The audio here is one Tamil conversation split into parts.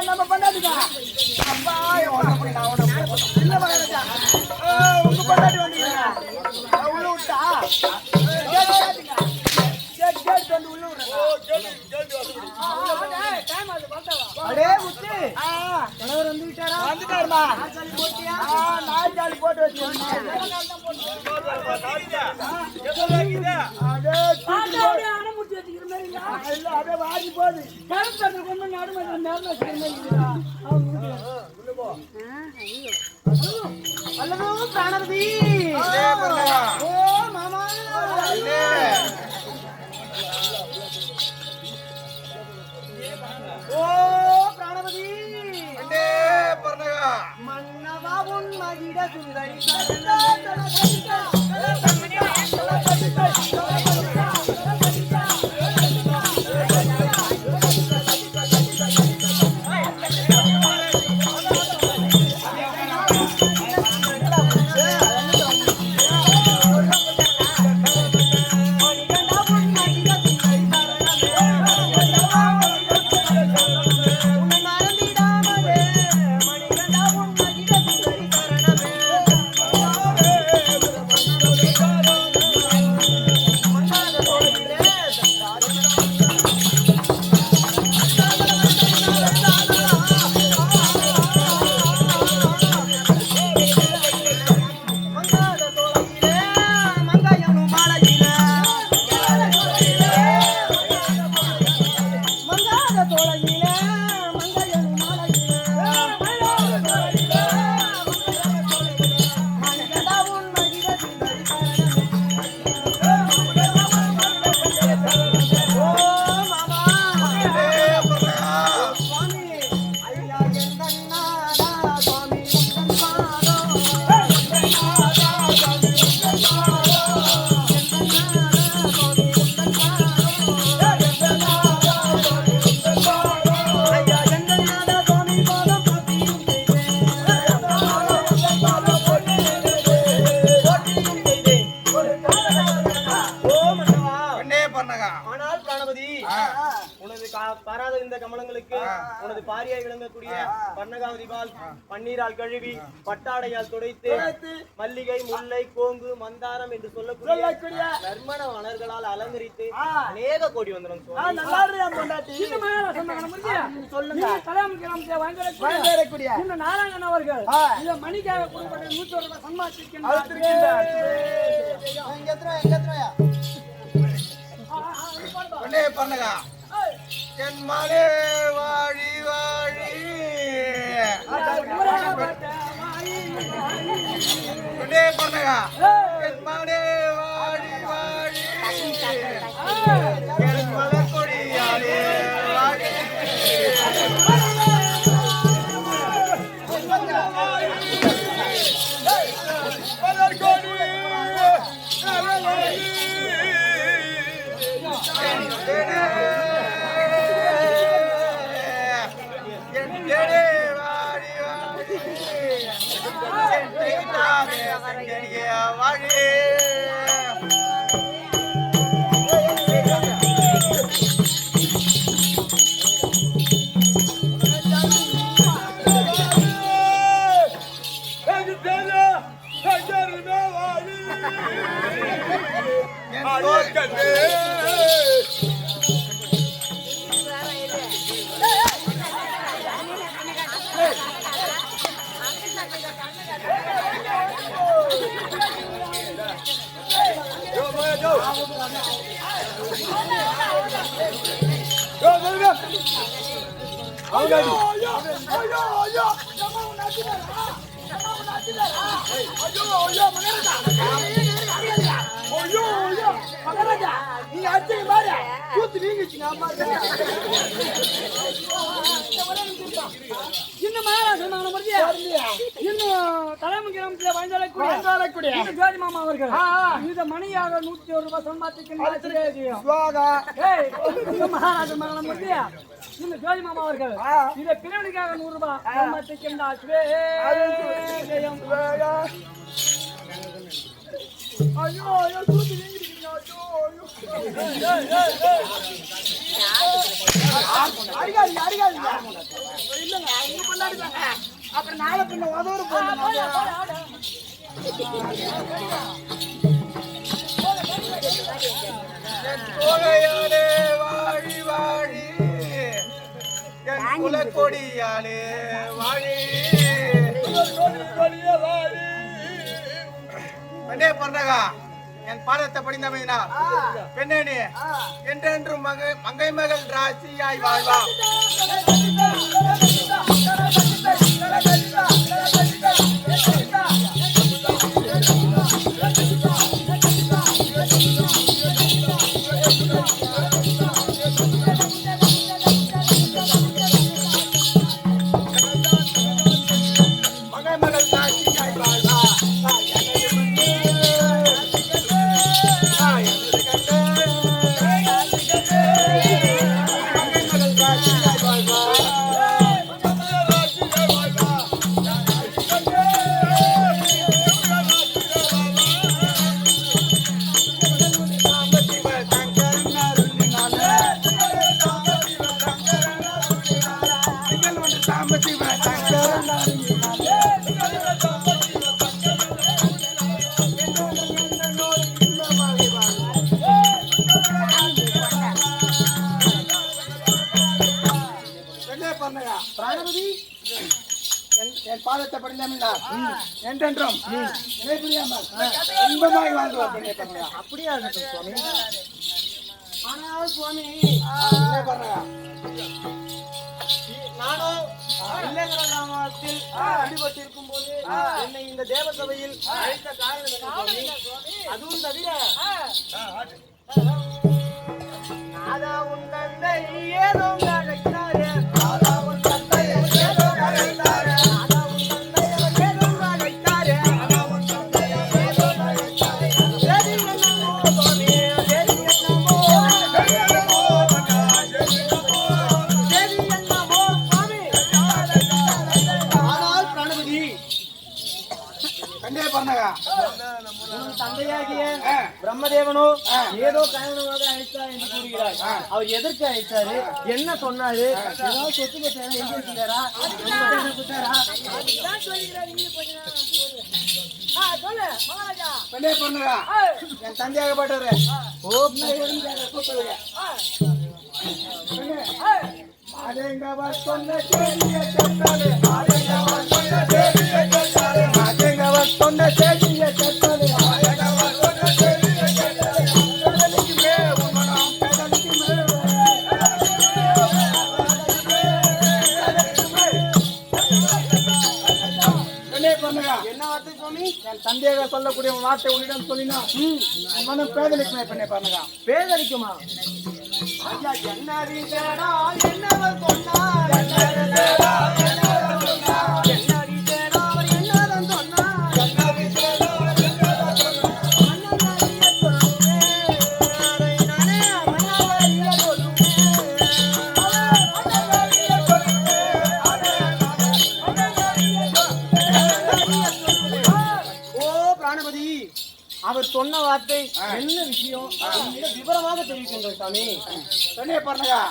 நம்ம பண்ணாதுக்கா அப்பா இல்ல மகாராஜா உங்க பொண்டாட்டி வந்தீங்க உள்ள விட்டா கேட்டு வந்து உள்ள அடே முத்து கணவர் வந்து விட்டாரா வந்துட்டாருமா நாய் ஜாலி போட்டு வச்சிருக்கேன் அப்படியே வாடி போகுது கொண்டு நடுமை அல்லவோ பிராணபதி ஓ மாமா ஓ பிராணபதி மன்னவா உன் மகிட சுந்தரி பாராத இந்த கமலங்களுக்கு உனது பாரியாய் விளங்கக்கூடிய பன்னகாவதிபால் பன்னீரால் கழுவி பட்டாடையால் துடைத்து மல்லிகை முல்லை கோங்கு மந்தாரம் என்று சொல்லக்கூடிய நறுமண மலர்களால் அலங்கரித்து அநேக கோடி வந்துடும் நாராயணன் அவர்கள் மணிக்காக பண்ணகா என் மலே வாழி வாழி பண்ணகா என் மலே வாழி வாழி என் மலர் கொடியாலே வாழி மலர் கொடி நீங்க அடிச்சு பாரு கூத்து நீங்க இன்னும் இன்னும் தலைமுறை வாழ்ந்தாலக்கூடிய ஜோதி மாமா அவர்கள் இந்த மணியாக 101 ரூபாய் சம்பாதிக்கின்ற மகாராஜ மகனம் முடியா இந்த ஜோதி மாமா அவர்கள் இதை பிரிவினைக்காக 100 ரூபாய் சம்பாதிக்கின்றார். ஐயோ ஐயோ தூக்கி நீங்க ஐயோ ஐயோ அடிக்காதீங்க அடிக்காதீங்க இல்லங்க அவங்க பண்ணாடுறாங்க அப்புறம் நாளை பின்ன உதவுற கோகையாலே வாழி வாழி என் குலக்கொடியாலே வாழி பெண்ணே பண்ணகா என் பாதத்தை படிந்தமையினா பெண்ணே நீ என்றென்றும் மங்கை மகள் ராசியாய் வாழ்வா. என் பாதத்தை படிந்தா என்றென்றும் இன்பமாய் வாழ்ந்துவார் பெண்ணே பண்ணா. அப்படியா இருக்கட்டும் சுவாமி. ஆனால் சுவாமி நானும் இல்லைங்கிற கிராமத்தில் ஈடுபட்டிருக்கும் போது என்னை இந்த தேவ சபையில் அழைத்த காரணம் என்ன சுவாமி? அதுவும் தவிர நாதா உன் தந்தை ஏதோ அழைத்தாரே, நாதா உன் தந்தை ஏதோ அழைத்தாரே, நாதா உன் தந்தை ஏதோ அழைத்தாரே, நாதா உன் தந்தை ஏதோ அழைத்தாரே. சரி என்னமோ சுவாமி, சரி என்னமோ, சரி என்னமோ, சரி என்னமோ சுவாமி. ஆனால் பிரணபதி பெண்ணே பண்ணகா உன் தந்தையாகிய பிரம்மதேவனோ ஏதோ காரணமாக அழைத்தார் என்று கூறுகிறார். அவர் எதற்கு அழைத்தாரு, என்ன சொன்னாரு, ஏதாவது சொத்து பத்தாரா, எங்க இருக்கிறாரா, பெண்ணே பண்ணகா என் தந்தையாகப்பட்டவரே மாதேங்கவர் சொன்ன செய்தியை கேட்டாலே, மாதேங்கவர் சொன்ன செய்தியை கேட்டாலே, மாதேங்கவர் சொன்ன செய்தியை கேட்டாலே, மாதேங்கவர் சொன்ன செய்தியை கேட்டாலே, கடலுக்கு மேல் உமனம், கடலுக்கு மேல் பெண்ணே பண்ணகா என்ன வார்த்தை சுவாமி? என் தந்தையாக சொல்லக்கூடிய வார்த்தை உன்னிடம் சொல்லினா உன் மனம் பேதலிக்குமே பெண்ணே பண்ணகா. பேதலிக்குமா? ஐயா என்னடி தேடா என்னவர் சொன்னார், என்னடி தேடா என்னவர் சொன்னார், என்னடி தேடா அவர் என்னதான் சொன்னார், என்னடி தேடா அவர் என்னதான் சொன்னார். மன்னனாகிய சொல்லுமே, அதை நானே மன்னனாகிய சொல்லுமே, மன்னனாகிய சொல்லுமே, அதை மன்னனாகிய சொல்லுமே. ஓ பிராணபதி, அவர் சொன்ன வார்த்தை என்ன விஷயம் விவரமாக தெரிவிக்கின்ற சாமி. பெண்ணே பண்ணகா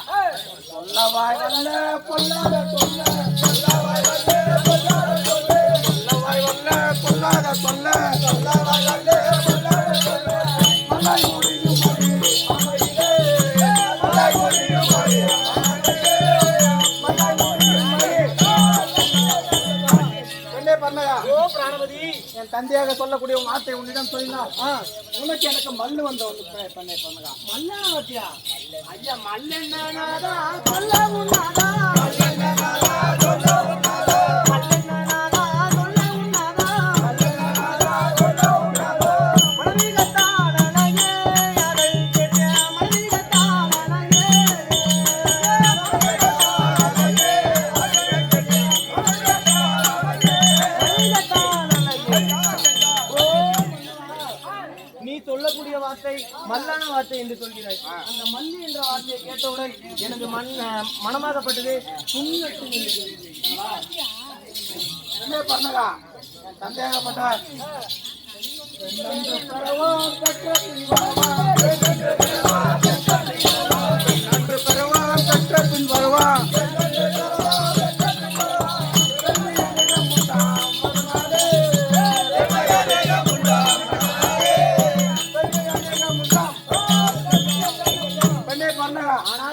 சொல்லவாய் வல்ல பொல்லாத சொல்ல, சொல்லவாய் வல்ல பொல்லாத சொல்ல, சொல்லவாய் வல்ல பொல்லாத சொல்ல, சொல்லவாய் வல்ல பொல்லாத சொல்ல, மலை முடியும் மொழி அமைதியே, மலை முடியும் மொழி அமைதியே, மலை முடியும் மொழி. பெண்ணே பண்ணகா ஓ பிராணபதி, என் தந்தையாக சொல்லக்கூடிய உன் வார்த்தை உன்னிடம் சொல்லினா உனக்கு எனக்கு மல்லு வந்த ஒன்று பெண்ணே பண்ணகா. மல்லனா வாத்தியா? ஐயா மல்லென்னாதா சொல்ல உன்னாதா, மல்லென்னாதா சொல்ல உன்னாதா, மல்லென்னாதா சொல்ல உன்னாதா, மல்லென்னாதா சொல்ல உன்னாதா, மனதிகத்தானே அதை கேட்ட மனதிகத்தானே நீ சொல்லக்கூடிய வார்த்தை மல்லான வார்த்தை என்று சொல்கிறாய். அந்த மல்லி என்ற வார்த்தையை கேட்டவுடன் எனது மனமாகப்பட்டது புண்ணட்டு நின்றது. என்ன பண்ணகா என் தந்தையாகப்பட்டார் அன்று பெறவாம் பெற்ற பின் வருவான்,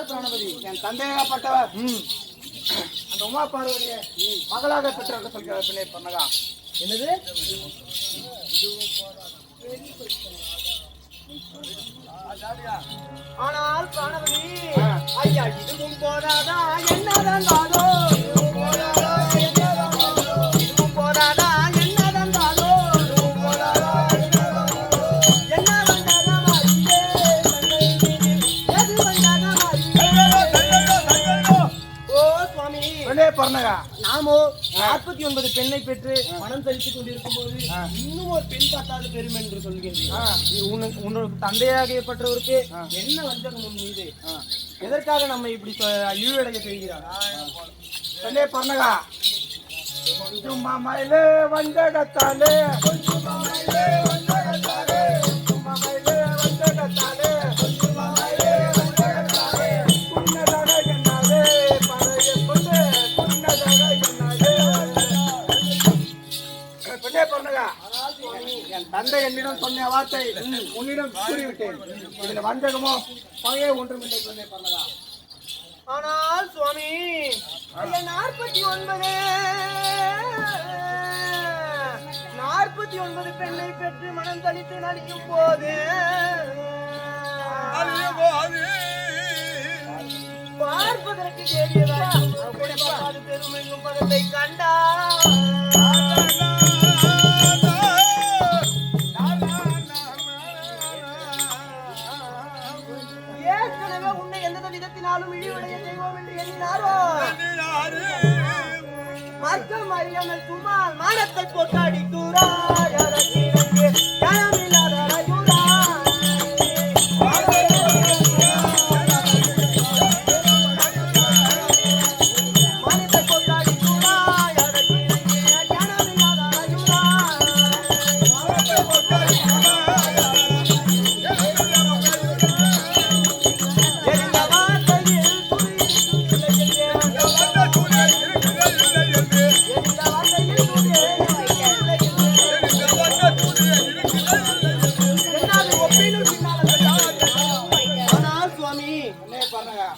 பிராணபதி என் தந்தையாகப்பட்டவர் அந்த உமா பார்வதியை மகளாக பெற்றவர்கள் சொல்கிறார் பிள்ளை பண்ணகா. என்னது? ஆனால் பிராணபதி ஐயா இதுவும் போதாதா என்னதான் தாதோ, இதுவும் போதாதா என்னதான் தாதோ, இதுவும் போதாதா என்னதான் தாதோ, இதுவும் போதாதா என்னதான் தாதோ, என்ன வந்தாதா மாறியே தந்தை எது வந்தாதா மாறியே. ஓ சுவாமி, பிள்ளை பண்ணகா. நாமோ 49 பெண்ணை பெற்று மனம் தரித்துக் கொண்டிருக்கும் போது இன்னும் ஒரு பெண் பார்த்தாத பெருமை என்று சொல்கின்றேன். உன்னோட தந்தையாகப்பட்டவருக்கு என்ன வஞ்சகம் உன் மீது? எதற்காக நம்ம இப்படி இழிவடைய செய்கிறார்? பிள்ளை பண்ணகா. சும்மா மயிலே வஞ்சகத்தாலே, சும்மா மயிலே வஞ்சகத்தாலே, சும்மா மயிலே வஞ்சகத்தாலே, சும்மா மயிலே வஞ்சகத்தாலே, புன்னதாக என்னாலே பழைய பொண்ணு, புன்னதாக என்னாலே. பிள்ளை பண்ணகா, என் தந்தை என்னிடம் சொன்ன வார்த்தை உன்னிடம் கூறிவிட்டேன். இதுல வஞ்சகமோ பகையே ஒன்றுமில்லை. பிள்ளை பண்ணகா. ஆனால் சுவாமி 49 பெண்ணை பெற்று மனம் தளித்து நடிக்கும் போது பார்ப்பதற்கு தேடியவர் பெருமென்னும் பதத்தை கண்டா. ஏற்கனவே உன்னை எந்த விதத்தினாலும் இழிவடைய செய்வோம் என்று எண்ணினாரோ மார்க்கம் அறியாமல் சும்மா மானத்தை போட்டாடி தூரா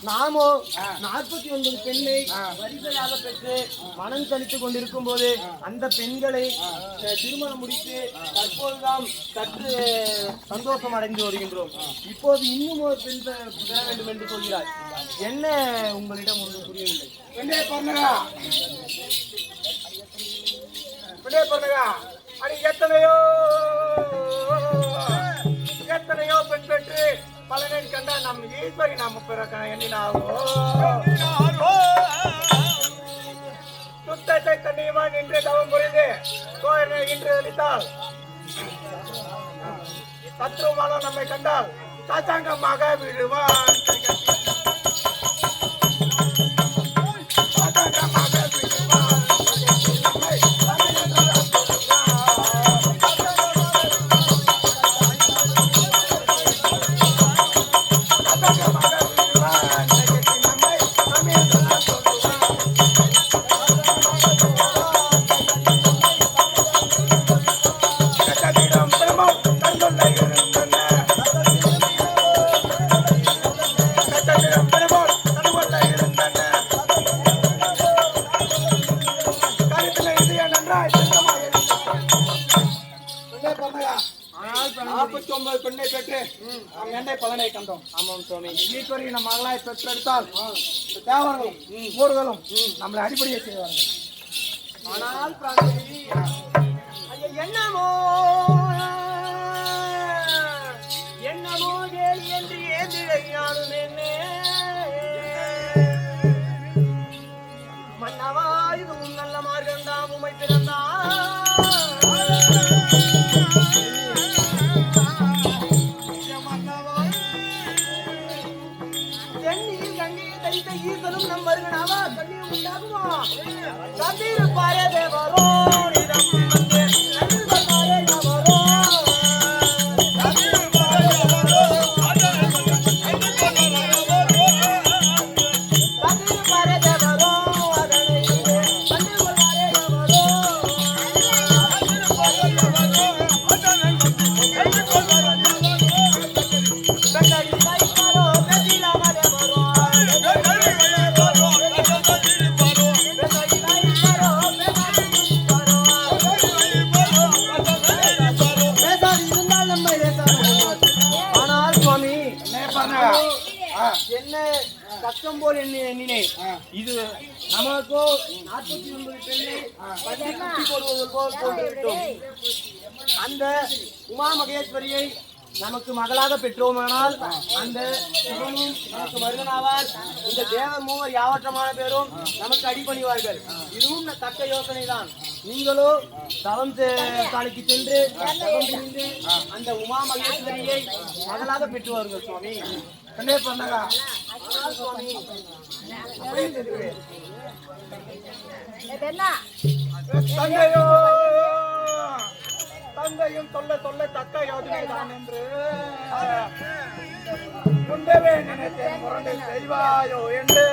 நாமோ 49 பெண்ணை வரிசையாக பெற்று மனம் கழித்துக் கொண்டிருக்கும் போது அந்த பெண்களை திருமணம் முடித்து தற்போதுதான் சற்று சந்தோஷம் அடைந்து வருகின்றோம். இப்போது இன்னும் ஒரு பெண் பெற வேண்டும் என்று சொல்கிறார். என்ன உங்களிடம் ஒன்றும் புரியவில்லை. பிள்ளை பண்ணகா, பிள்ளை பண்ணகா. அது எத்தனையோ பெண் பெற்று பலனை கண்டா நம் ஈஸ்வரி நாம பிறக்க எண்ணினாவோ சுத்தத்தை கண்ணியமா நின்று தவம் புரிந்து கோயிலை இன்று அளித்தால் சத்ருமானம் நம்மை கண்டால் சாத்தாங்கமாக விழுவான். பெண்ணை பெற்று நாம் என்ன பலனை கண்டோம். ஆமாம் சுவாமி, ஈஸ்வரி நம் மகளாய் பெற்றெடுத்தால் தேவர்களும் ஊர்களும் நம்மளை அடிப்படையை செய்வார்கள். ஆனால் பிராணபதி என்னமோ என்னமோ கேலி என்று ஏந்திழையானும் என்ன மன்னவா இதுவும் நல்ல மார்க்கண்டாம் உமை பிறந்தா ஈசனும் நம் வருகனாவா கண்ணியம் உண்டாகுமா கண்ணீர் பாரே தேவரோ நிறம் வந்து கண்ணீர் பாரே தேவரோ கண்ணீர் பாரே தேவரோ கண்ணீர் பாரே தேவரோ அதனை கண்ணீர் பாரே தேவரோ கண்ணடி கைகாரோ கதிலாம தேவரோ வழக்கம் போல் எண்ணினேன். இது நமக்கோ 49 பெண்ணை பட்டி குட்டி போடுவது போல் போட்டுவிட்டோம். அந்த உமா மகேஸ்வரியை நமக்கு மகளாக பெற்றோமானால் அந்த சிவனும் நமக்கு மருகனாவார். இந்த தேவர் மூவர் யாவற்றமான பேரும் நமக்கு அடிபணிவார்கள். இதுவும் தக்க யோசனை தான். நீங்களோ தவம் காலைக்கு சென்று தவம் புரிந்து அந்த உமா மகேஸ்வரியை மகளாக பெற்றுவார்கள் சுவாமி. கண்டே பண்ணா சுவாமி தந்தையோ தந்தையும் சொல்ல சொல்ல தக்க யோசனை தான் என்று முண்டவே நினைத்தேன். முரண்டை செய்வாயோ என்று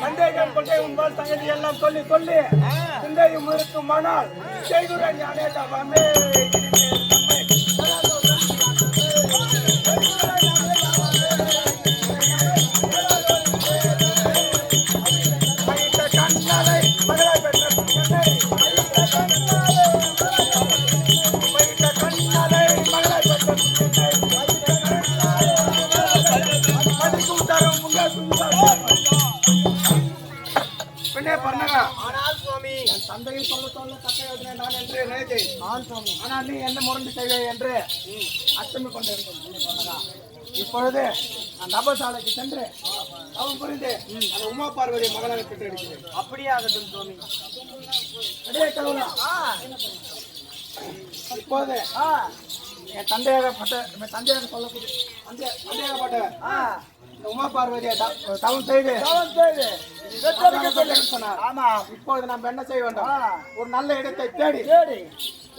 சந்தேகம் கொண்டே உங்கள் சங்கதி எல்லாம் சொல்லி சொல்லி சிந்தையும் இருக்குமானால் செய்குற ஞானே தவமே தந்தையும் சொல்ல சொல்ல தக்க யோசனை நான் என்று நினைத்தேன். ஆனால் நீ என்ன முரண்டு செய்வே என்று அச்சமி கொண்டிருந்தேன். இப்பொழுது நான் தபசாலைக்கு சென்று அவன் புரிந்து அந்த உமா பார்வதியை மகளாக பெற்று எடுக்கிறேன். அப்படியே ஆகட்டும் சுவாமி. அடே கடவுளா, இப்போது என் தந்தையாக சொல்லக்கூடிய தந்தையாகப்பட்ட உமா பார்வதியை தவம் செய்து சொன்னார். ஆமா, இப்பொழுது நம்ம என்ன செய்ய வேண்டும்? ஒரு நல்ல இடத்தை தேடி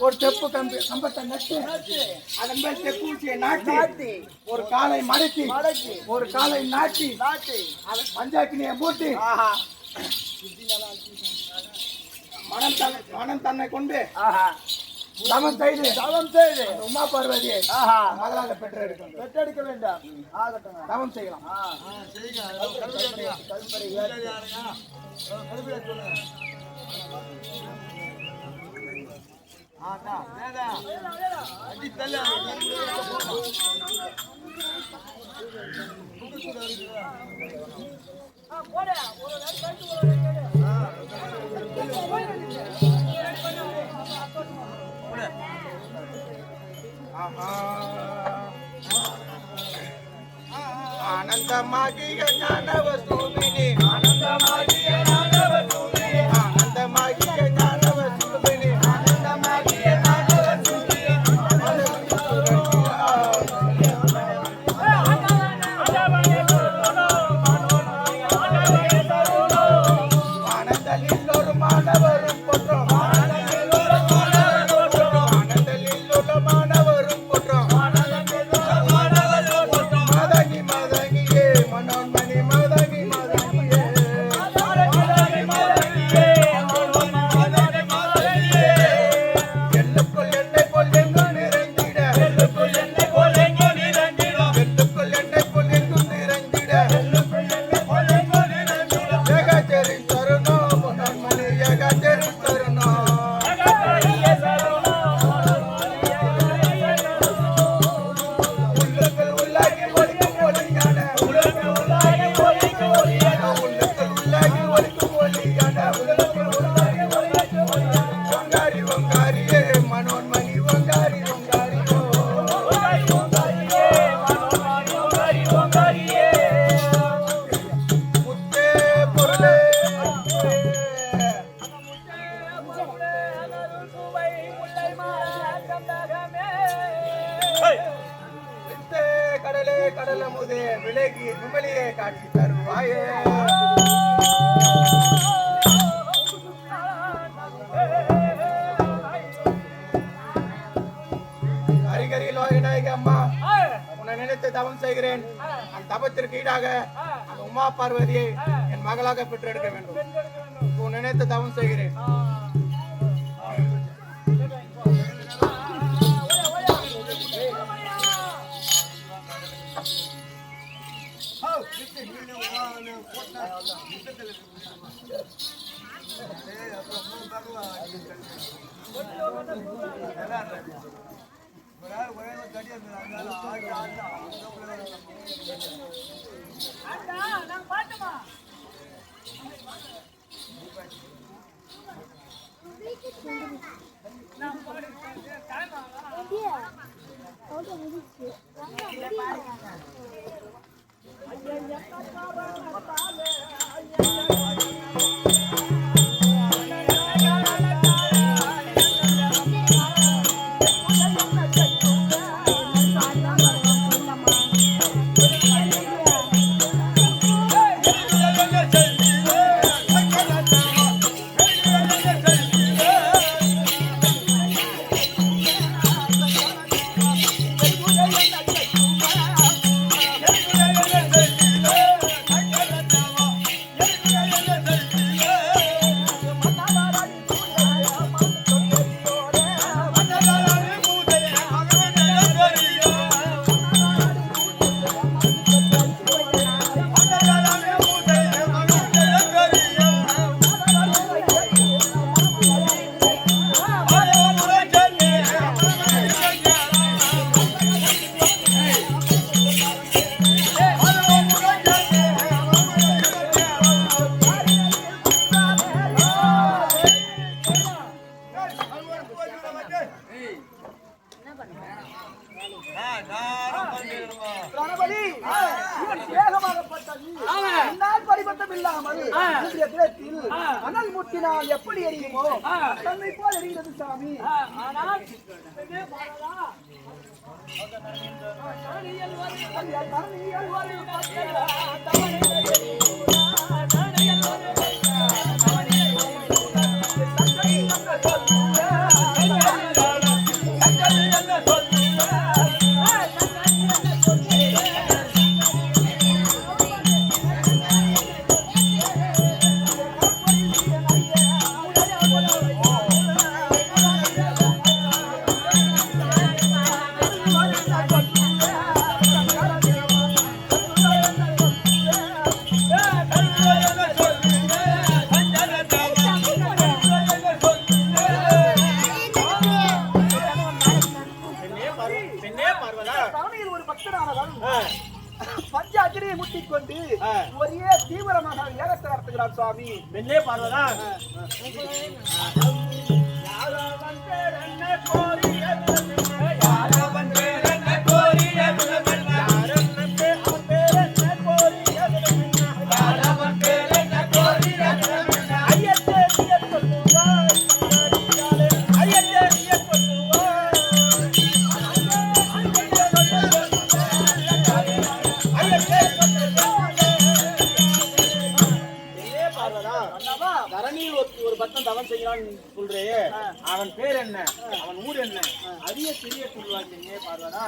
ஒரு செப்பு கம்பத்தை நட்டு அதன் மேல் செப்பூச்சியை நாட்டி ஒரு காலை மடக்கி ஒரு காலை நாட்டி அதன் பஞ்சாக்கினியை மூட்டி மனம் தன்னை கொண்டு தவம் செய்து உமா பார்வதியை மகளாக பெற்றெடுக்க வேண்டாம். தவம் செய்யலாம். ஆனந்தமாகிய ஞானவஸ்துவினி ஆனந்தமாகிய ஞானவஸ்துவினி ஆனந்தமாகிய ஞானவஸ்துவினி ஆனந்தமாகிய ஞானவஸ்துவினி ஆனந்தலில் ஒரு மாணவரும் போற்றோம் கடலமுதே விலகி விமலியே காட்சி தருவாயே. ஹரிகரி லோகிநாயகி அம்மா, உன்னை நினைத்து தவம் செய்கிறேன். அந்த தபத்திற்கு ஈடாக அந்த உமா பார்வதியை என் மகளாக பெற்றெடுக்க வேண்டும். உன் நினைத்து தவம் செய்கிறேன். நான் பாட்டுமா நான் கணபதி, இவன் வேகமாகப்பட்டது. என்னால் பரிபட்டம் இல்லாமல் இந்த கிரகத்தில் அனல் முட்டினால் எப்படி எரியுமோ தன்னை போல் எரிகிறது சாமி. ஆனால் பஞ்சாக்கிரியை முட்டிக்கொண்டு ஒரே தீவிரமாக ஏகத்தை நடத்துகிறார் சுவாமி. பெண்ணே பார்வதா தரணியில் ஒரு பக்தன் தவம் செய்கிறான் சொல்றே, அவன் பேர் என்ன, அவன் ஊர் என்ன, அரிய சிறிய சொல்வாங்க பார்வதா.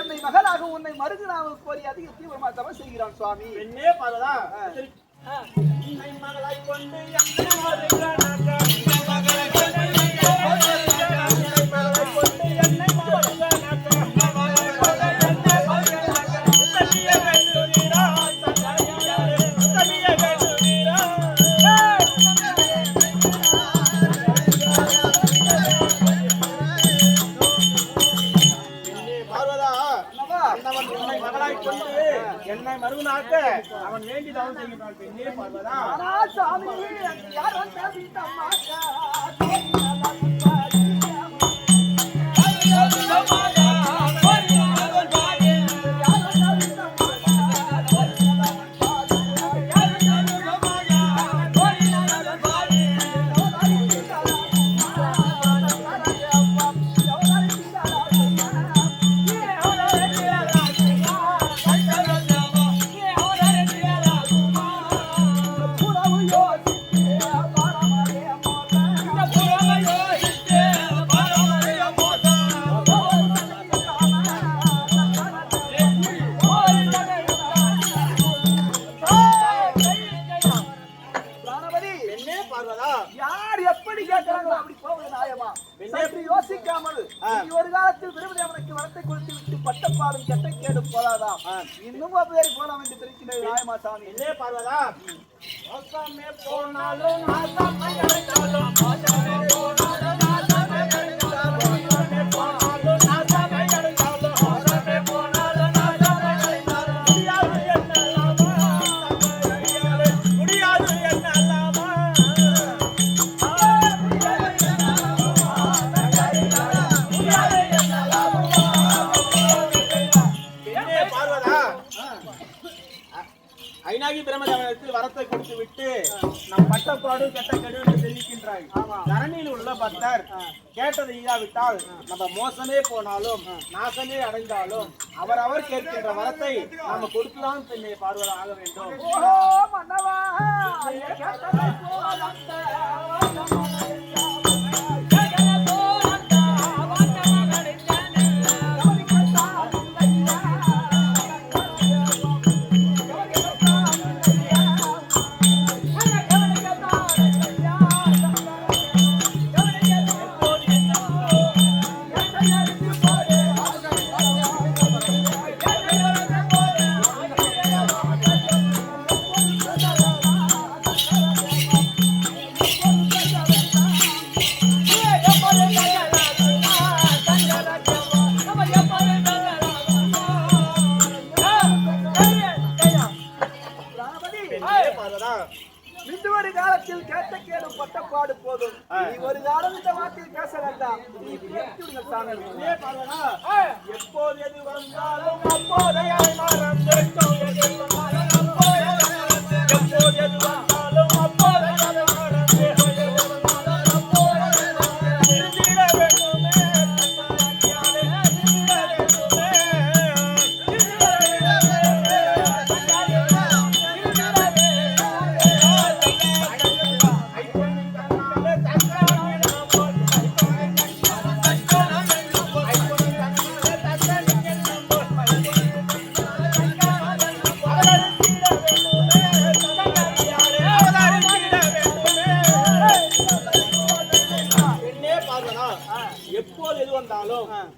என்னை மகளாக உன்னை மருகனாக கோரி அதிக தீவிரமாக தவம் செய்கிறான் சுவாமி. பெண்ணே பார்வதா, மகளாய் கொண்டு என்னை மருவனாக்க அவன் வேண்டி தவம் செய்கிறான். பெண்ணே பார்வதா, சாமி வரத்தை கொடுத்து விட்டு பட்டப்பாடும் கெட்ட கேடு போதாதா இன்னும் அப்படி போலாம் என்று தெரிவிக்கின்றது ராயமா சாமி. இல்லையே பார்வதா, மோசமே போனாலும் நாசமே அடைந்தாலும், மோசமே போனாலும் நாசமே அடைந்தாலும், மோசமே போனாலும் நாசமே அடைந்தாலும், மோசமே போனாலும் நாசமே அடைந்தாலும், முடியாது என்னலாமா முடியாது என்னலாமா பார்வதா, ஐநாகி பிரம்மதேவனுக்கு வரத்தை கொடுத்து விட்டு நம் பட்டப்பாடு கெட்ட கெடு என்று தெரிவிக்கின்றாய். தரணியில் உள்ள பக்தர் கேட்டதை ஈயாவிட்டால் நம்ம மோசமே போனாலும் நாசமே அடைந்தாலும் அவர் கேட்கின்ற வரத்தை நாம கொடுத்துதான் பெண்ணை பார்வதா ஆக வேண்டும். ஒரு காலத்தில் கேட்ட கேடு பட்டப்பாடு போதும். நீ ஒரு காலம் இந்த வார்த்தையில் பேச வேண்டாம். நீ எப்போது எது வந்தாலும் அப்போதே மறந்திருக்கும். எப்போது எது வந்தாலும் அப்போதே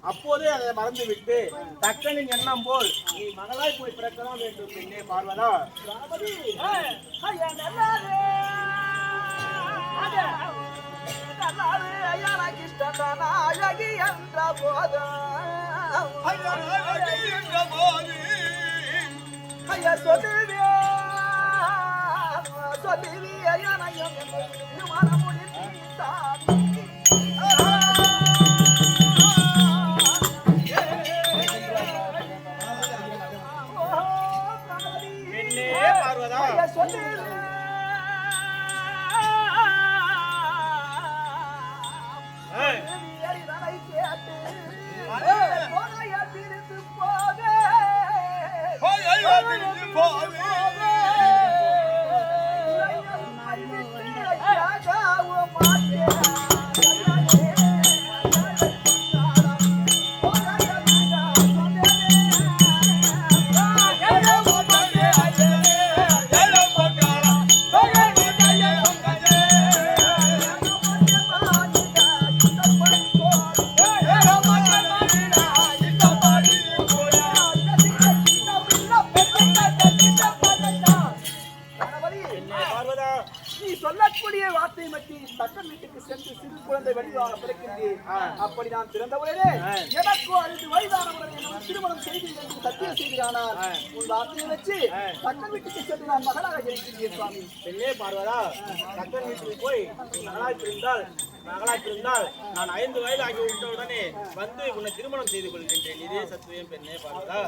அப்போதே அதை மறந்து விட்டு தக்கனின் எண்ணம் போல் நீ மகளாய் போய் பிறக்கலாம் வேண்டும் பெண்ணே பார்வதா. அழகி என்ற போதும் அப்படி நான் பிறந்தவரே எனக்கு 5 வயதானவரை திருமணம் செய்து சத்தியம் செய்கிறானார். உன் வார்த்தையை வச்சு தக்கன் வீட்டுக்கு சென்று நான் மகளாக இருக்கிறேன் சுவாமி. பெண்ணே பார்வதா, தக்கன் வீட்டுக்கு போய் மகளாய் பிறந்தால் நான் 5 வயது ஆகிவிட்ட உடனே வந்து உன்னை திருமணம் செய்து கொள்கின்றேன். இதே சத்துவம் பெண்ணே பார்வதா.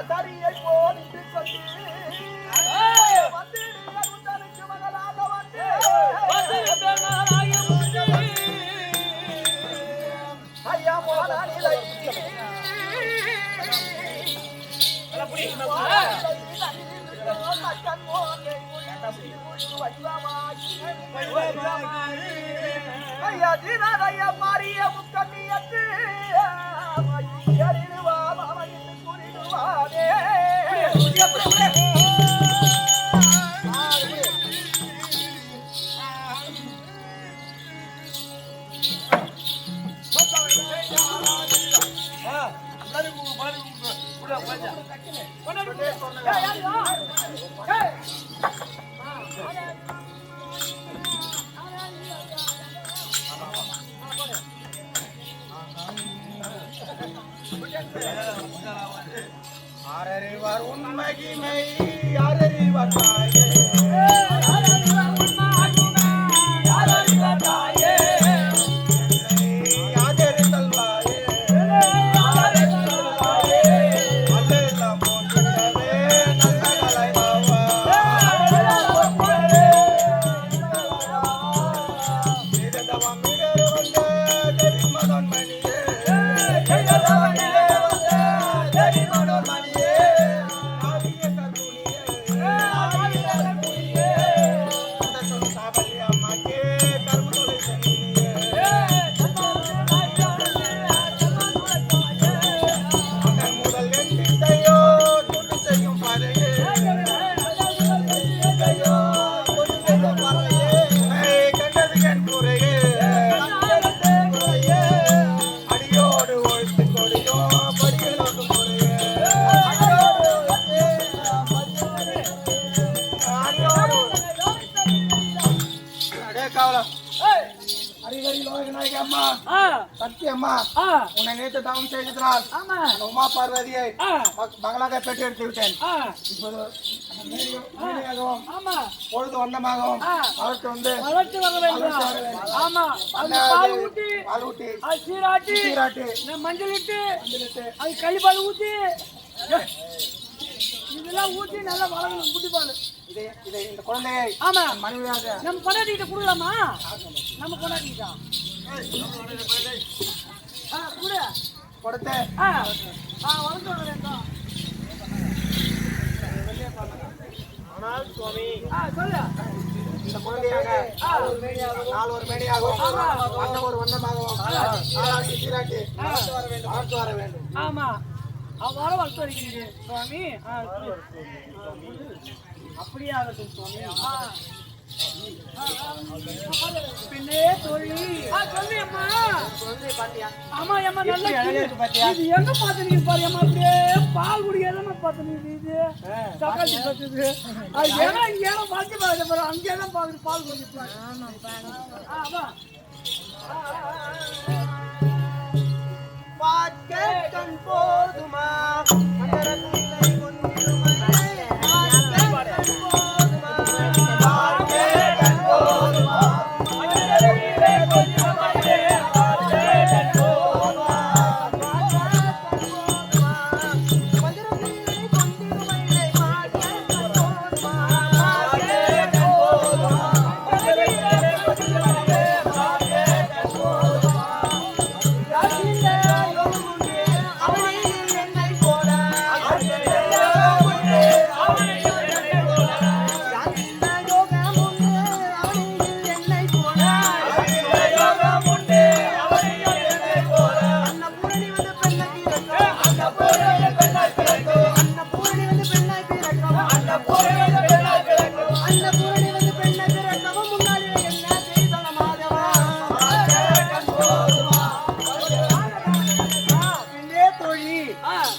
தரியை போட்டு ஐயா போராடி ஐயா தீனாரையா மாறிய முக்கண்ணியத்து மகிமை யாரறிவார் தாயே சத்தியம்மா உன்னை நேற்று தவம் செய்ததால் உமா பார்வதியை மகளாக பெற்று எடுத்து விட்டேன். இப்போது பொழுது வண்ணமாகவும் வளர்த்து வர வேண்டும். பால் ஊட்டி சீராட்டி மஞ்சள் இட்டு அது களிப்பால் ஊத்தி இதெல்லாம் ஊத்தி நல்லா வளரணும். குட்டி பால் இந்த குழந்தையை மனைவியாக நம்ம கொண்டாடிக்கிட்ட கொடுக்கலாமா? நம்ம கொண்டாடிக்கிட்டோம் கொடுத்து வளர்ந்து வர வேண்டும். ஆனால் சுவாமி சொல்லு. இந்த குழந்தையாக நாள் ஒரு மேனியாகவும் வண்ணம் ஒரு வண்ணமாகவும் சீராட்டி வளர்த்து வர வேண்டும். ஆமா அவ்வாறு வளர்த்து வருகிறீங்க சுவாமி. அப்படியே ஆகட்டும் சுவாமி. பின்னே தோழி சொல்லு அம்மா. பாத்தியா? ஆமா அம்மா நல்லா பாத்தியா? இது எங்க பாத்துறீங்க பாரு அம்மா. அப்படியே பால் குடிக்கிறதா பாத்துறீங்க. இது சக்காத்தி பத்துது. அது ஏன்னா இங்க ஏன்னா பாத்து பாரு அங்கேதான் பாக்குது பால் குடிப்பாங்க. பார்க்க கண் போதுமா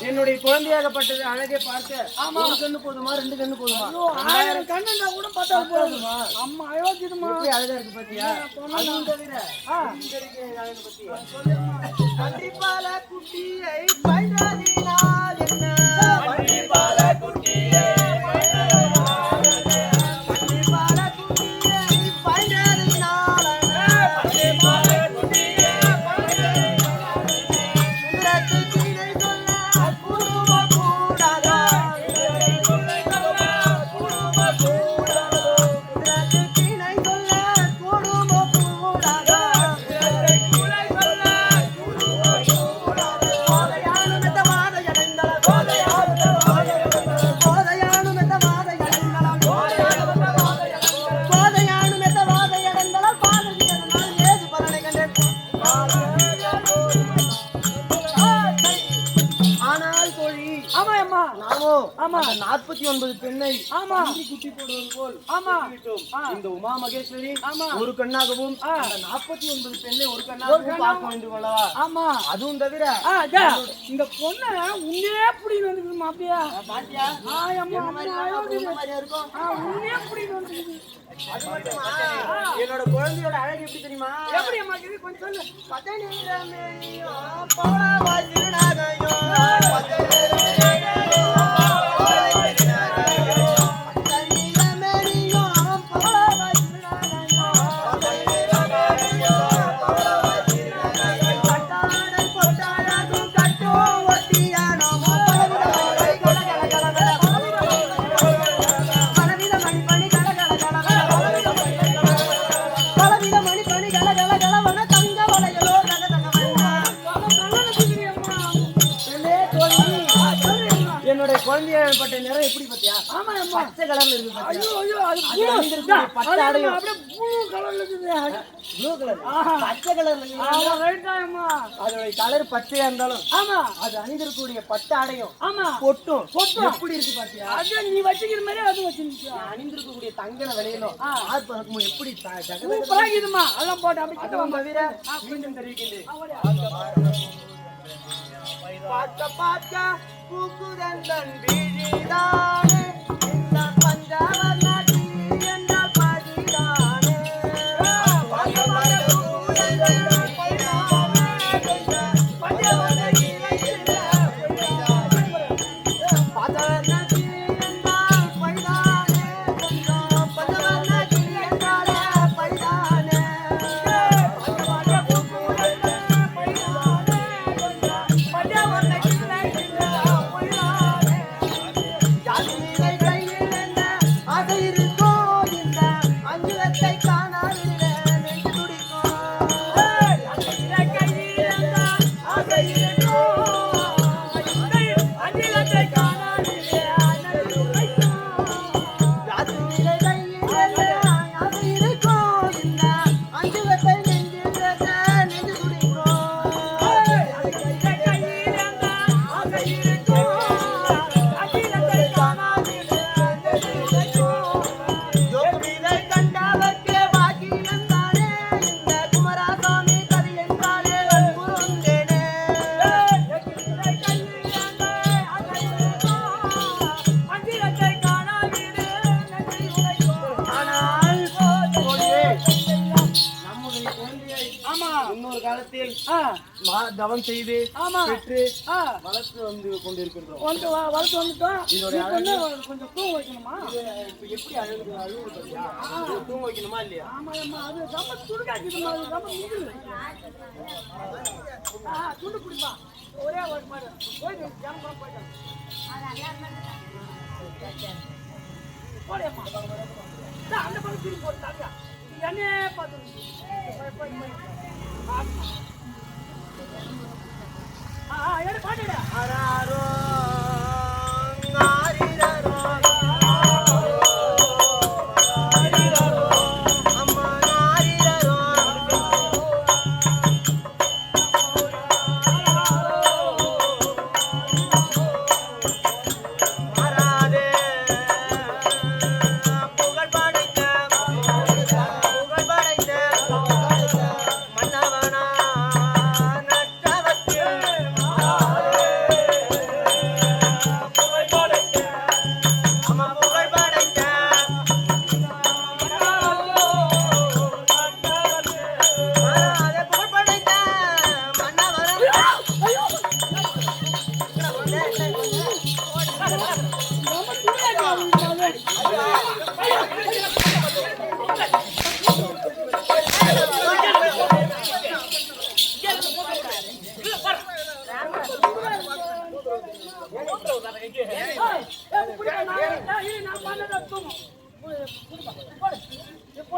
என்னுடைய குழந்தையாகப்பட்டது அழகை பார்த்து ஒரு கண்ணு போதுமா 2 கண்ணு போதுமா? 1000 கண்ணு கூட பார்த்தா போதுமா? அம்மா அயோக்கியமா அழகா இருக்கு பாத்தியா? அதுவும் தவிர கண்டிப்பால குட்டியை பைராதினால் என்ன கண்டிப்பால குட்டியை ஆமா 49 பெண்ணை ஆமா குட்டி போடுவது போல் ஆமா இந்த உமா மகேஸ்வரி ஆமா ஒரு கண்ணாகவும் அந்த 49 பெண்ணை ஒரு கண்ணாகவும் பார்க்க வேண்டும் அல்லவா? ஆமா அதுவும் தவிர இந்த பொண்ணு உன்னே புடி வந்து மாப்பியா பாத்தியா? மாதிரியா இருக்கும். உன்னே புடி வந்து அது மட்டுமா என்னோட குழந்தையோட அழகு எப்படி தெரியுமா? எப்படி அம்மா இது கொஞ்சம் சொல்லு. பதனிரமேனியோ பாவாஜினாகையோ பதனிரமேனியோ பட்ட நிறம் எப்படி பாத்தியா? ஆமா அம்மா. பச்சை கலர்ல இருக்கு பாத்தியா? ஐயோ ஐயோ அது அது அணிந்திருக்கு பச்சை ஆடையும் அப்படியே ப்ளூ கலர்ல இருக்குது. ப்ளூ கலர் பச்சை கலர்ல இருக்கு. ஆமா ரைட் தான் அம்மா. அதோட கலர் பச்சையா இருந்தாலும் ஆமா அது அணிந்திருக்கக்கூடிய பட்டு ஆடையும் ஆமா பொட்டும் பொட்டும். எப்படி இருக்கு பாத்தியா? அது நீ வச்சுக்கிற மாதிரி அது வச்சிருக்கியா? அணிந்திருக்கக்கூடிய தங்கன விலையிலும் ஆர் பறக்கும் எப்படி சூப்பரா இருக்குதுமா. எல்லாம் போட்டு அப்படி கிட்ட அதுவும் வாங்க. தவிர மீண்டும் தெரிவிக்கின்றேன். பார்க்க பார்க்க பூக்குதந்தன் வீழிதானே இந்த பஞ்சவர்ண கிளி என்றால் பதிதானே பார்க்க பார்க்க பூக்குதந்தன் வீழிதானே இந்த பஞ்சவர்ண கிளி என்றால் பஞ்சவர்ண கிளி என்றால் பைதானே கொஞ்சம் பஞ்சவர்ண கிளி என்றால் பைதானே பார்க்க பார்க்க பூக்குதந்தன் பைதானே பஞ்சவர்ண கிளி என்றால் பைதானே ஜாதியை கையில் என்ன ஆசை இருக்கோ இந்த அஞ்சுலத்தை காணாதில்லை நெஞ்சு துடிக்கும் ஜாதியை கையில் என்ன ஆசை இருக்கோ அஞ்சுலத்தை காணாதில்லை நெஞ்சு துடிக்கும் ஜாதியை கையில் என்ன ஆசை இருக்கோ இந்த அஞ்சுலத்தை நெஞ்சு துடிக்கும் ஜாதியை கையில் என்ன ஆசை இருக்கோ அஞ்சுலத்தை காணாதில்லை நெஞ்சு துடிக்கும் யோகிதை கண்டவர்க்கே பாக்கியம் தானே இந்த குமரசாமி கதி என்றாலே குருந்தேனே யோகிதை கையில் என்ன ஆசை இருக்கோ அஞ்சுலத்தை காணாதில்லை நெஞ்சு துடிக்கும் ஆனால் நம்முடைய குழந்தையை ஆமா இன்னொரு காலத்தில் ஆ தவம் செய்து ஆமா பெற்று ஆ வளர்த்து வந்து கொண்டிருக்கின்றோம். வந்து வளர்த்து வந்துட்டோம். இதோட இப்ப வந்து கொஞ்சம் தூங்க வைக்கணுமா? இப்ப எப்படி அழுகுது பாத்தியா? இது தூங்க வைக்கணுமா இல்லையா? ஆமா அம்மா அது ரொம்ப சுடுகாட்டுமா, அது ரொம்ப முதுகு. சுடு குடிப்பா ஒரே ஒரு மாதிரி போயிட்டு ஜனம்பரம் போயிட்டாங்க. போடியம்மா அந்த பக்கம் திரும்பி போட்டாங்க. என்னையே பார்த்து எடுத்து பாட்டுடா. ஆராரோ ஆரிரரோ ஆரிரரோ அம்மா ஆரிரரோ மாறாதே புகழ் படைத்த மன்னவனா நற்றவத்தில் அம்மா புகழ் படைத்த மாறாதே புகழ் படைத்த மன்னவனா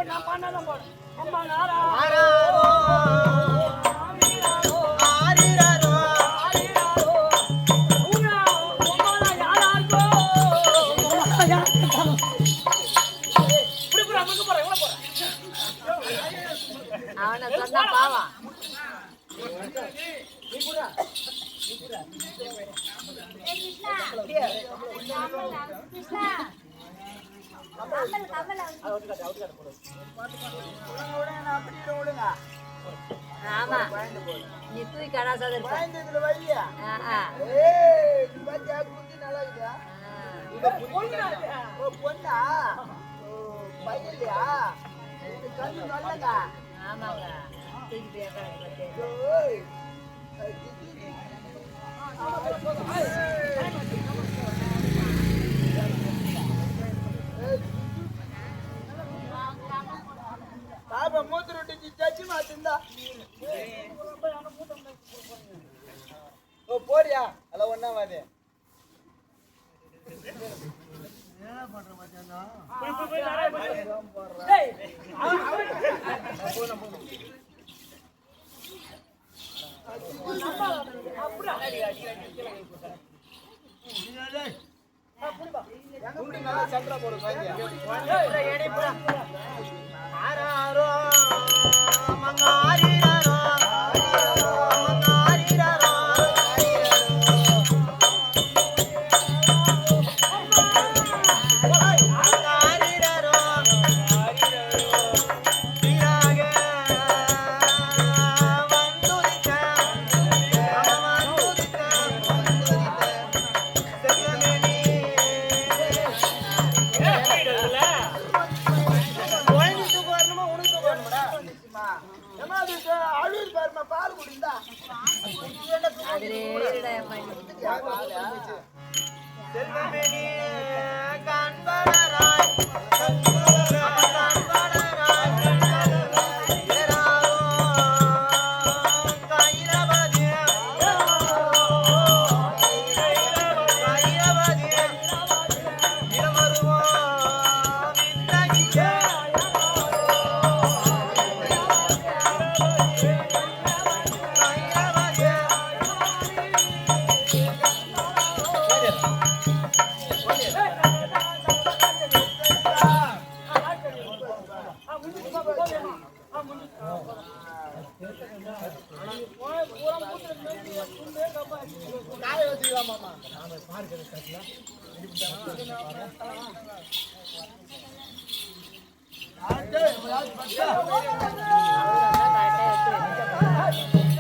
நான் பண்ணதான் போடு. அம்மா நாரா ஆராரோ ஆரிரரோ அவனை சொன்னா பாவம். ஆமா நீ தூக்கி கடாசாத இருப்ப. பயந்ததுல வையா ஆ, ஆ. ஏய் இது பாத்தியா குட்டி நல்லா இருக்குதா ஆ. ஓ பொண்ணா ஓ பையலையா இது கண்ணு நல்லதா ஆமாங்க தூக்கி பேசுறாங்க. ஓய் பாபா மூத்து ரொட்டி சச்சி மாத்திருந்தா ஓ போறியா அல்ல ஒன்னா வாதே ஆராரோ மங்காரிரரோ மங்காரிரரோ மங்காரிரரோ தீராக வந்துதிக்க செங்கமேனி குழந்தை தூக்கம் வரணுமா உனக்கு தூக்கம் வரணுமாடா ஏமா அதுக்கு அழுது பாருமா பால் குடிந்தா அதுல ஏறிடா என் பையன். செல்வமேனி காண்படராய் காண்படராய் ஏறாரோ கைரவதி கைரவதி இரமருவோ விந்தகிச்சே காய வச்சுக்கலாமாமா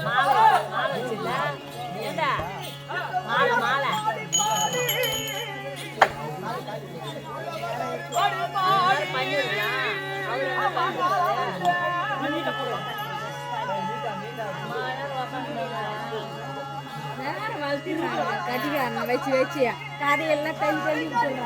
மாலை மாலை வச்சுல ஏண்டா மாலை மாலை பண்ணிடலாம் அவர் என்ன பண்றாரு கட்டிக்காரன் வச்சு வச்சு கதையெல்லாம் தள்ளி தள்ளி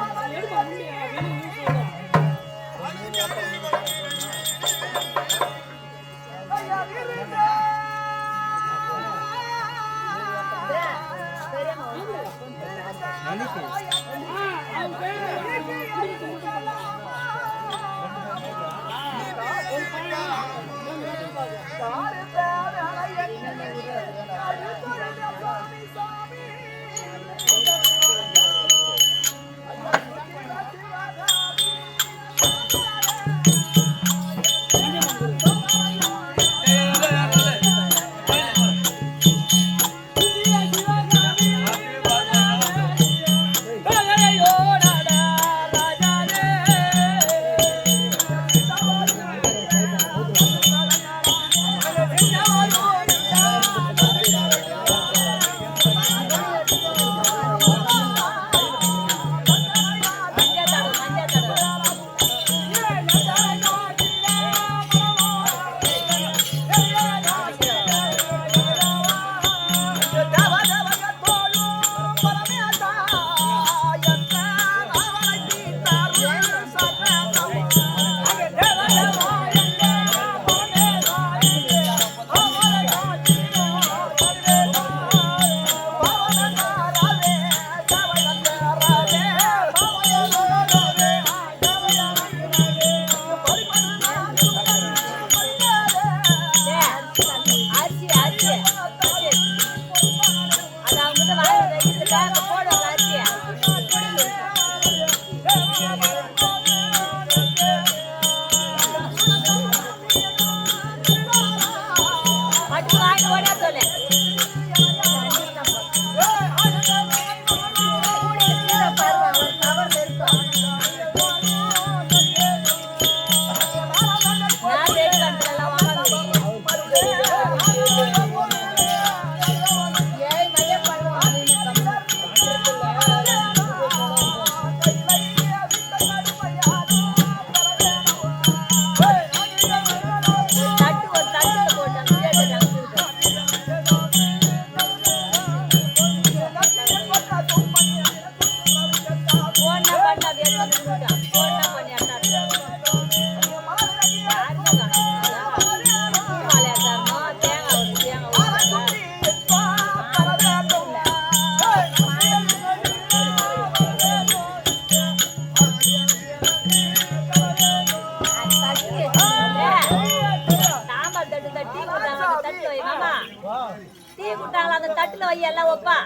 டீ குட்டாங்களா அந்த தட்டுல வை எல்லாம் ஒப்பா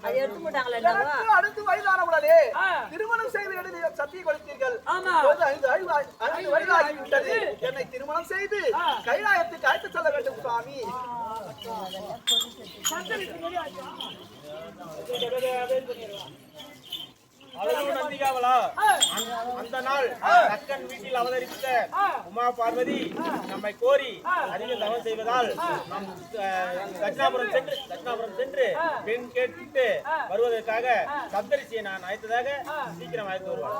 அது எடுத்து போட்டாங்களா என்னவோ? எனக்கு அடுத்து வயதானவர்களே ஆ. திருமணம் செய்து விட நீங்கள் சத்தியம் கொடுத்தீர்கள். ஆமா. இப்போது 5 வயதாகிவிட்டது. என்னை திருமணம் செய்து கைலாயத்துக்கு அழைத்து செல்ல வேண்டும் சுவாமி. அழகு நந்திகாவலா அந்த நாள் தக்கன் வீட்டில் அவதரித்த உமா பார்வதி நம்மை கோரி அதிக தவம் செய்வதால் நாம் தட்சிணாபுரம் சென்று பெண் கேட்டு வருவதற்காக சப்தரிசியை நான் அழைத்ததாக சீக்கிரம் அழைத்து வருவார்.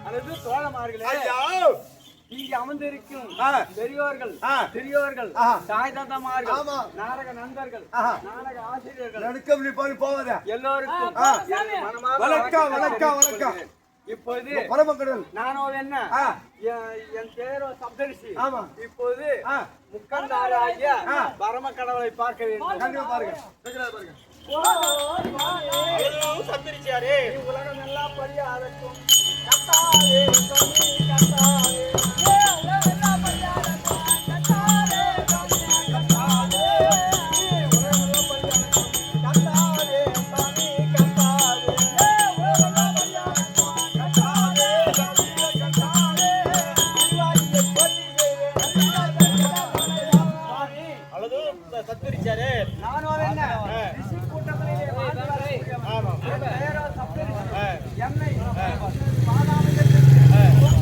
அல்லது தோழமார்களே, இங்கே அமர்ந்திருக்கும் பெரியோர்கள், பெரியோர்கள், தாய் தந்தமார்கள், நாடக நண்பர்கள், நாடக ஆசிரியர்கள் எல்லோருக்கும் வணக்கம். இப்போது பரமக்கடல் நானும் என்ன என் பேரோ சப்தரிசி. இப்போது முக்கந்தாராகிய பரம கடவுளை பார்க்க வேண்டும். பாருங்க. சப்தரிசியாரே உலகம் எல்லாம் பரியாதக்கும் கத்தாவே சொன்னி கத்தாவே உலகம் பரியாதக்கும் கத்தாவே சொன்னி கத்தாவே உலகம் பரியாதக்கும் கத்தாவே சொன்னி கத்தாவே உலகம் பரியாதக்கும் கத்தாவே சொன்னி கத்தாவே இவாயிய பரிவே அழகு சப்தரிசியாரே நானும் என்ன ரிஷி கூட்டத்திலே வாழ்ந்தவரை என் பெயரோ சப்தரிசி. என்னை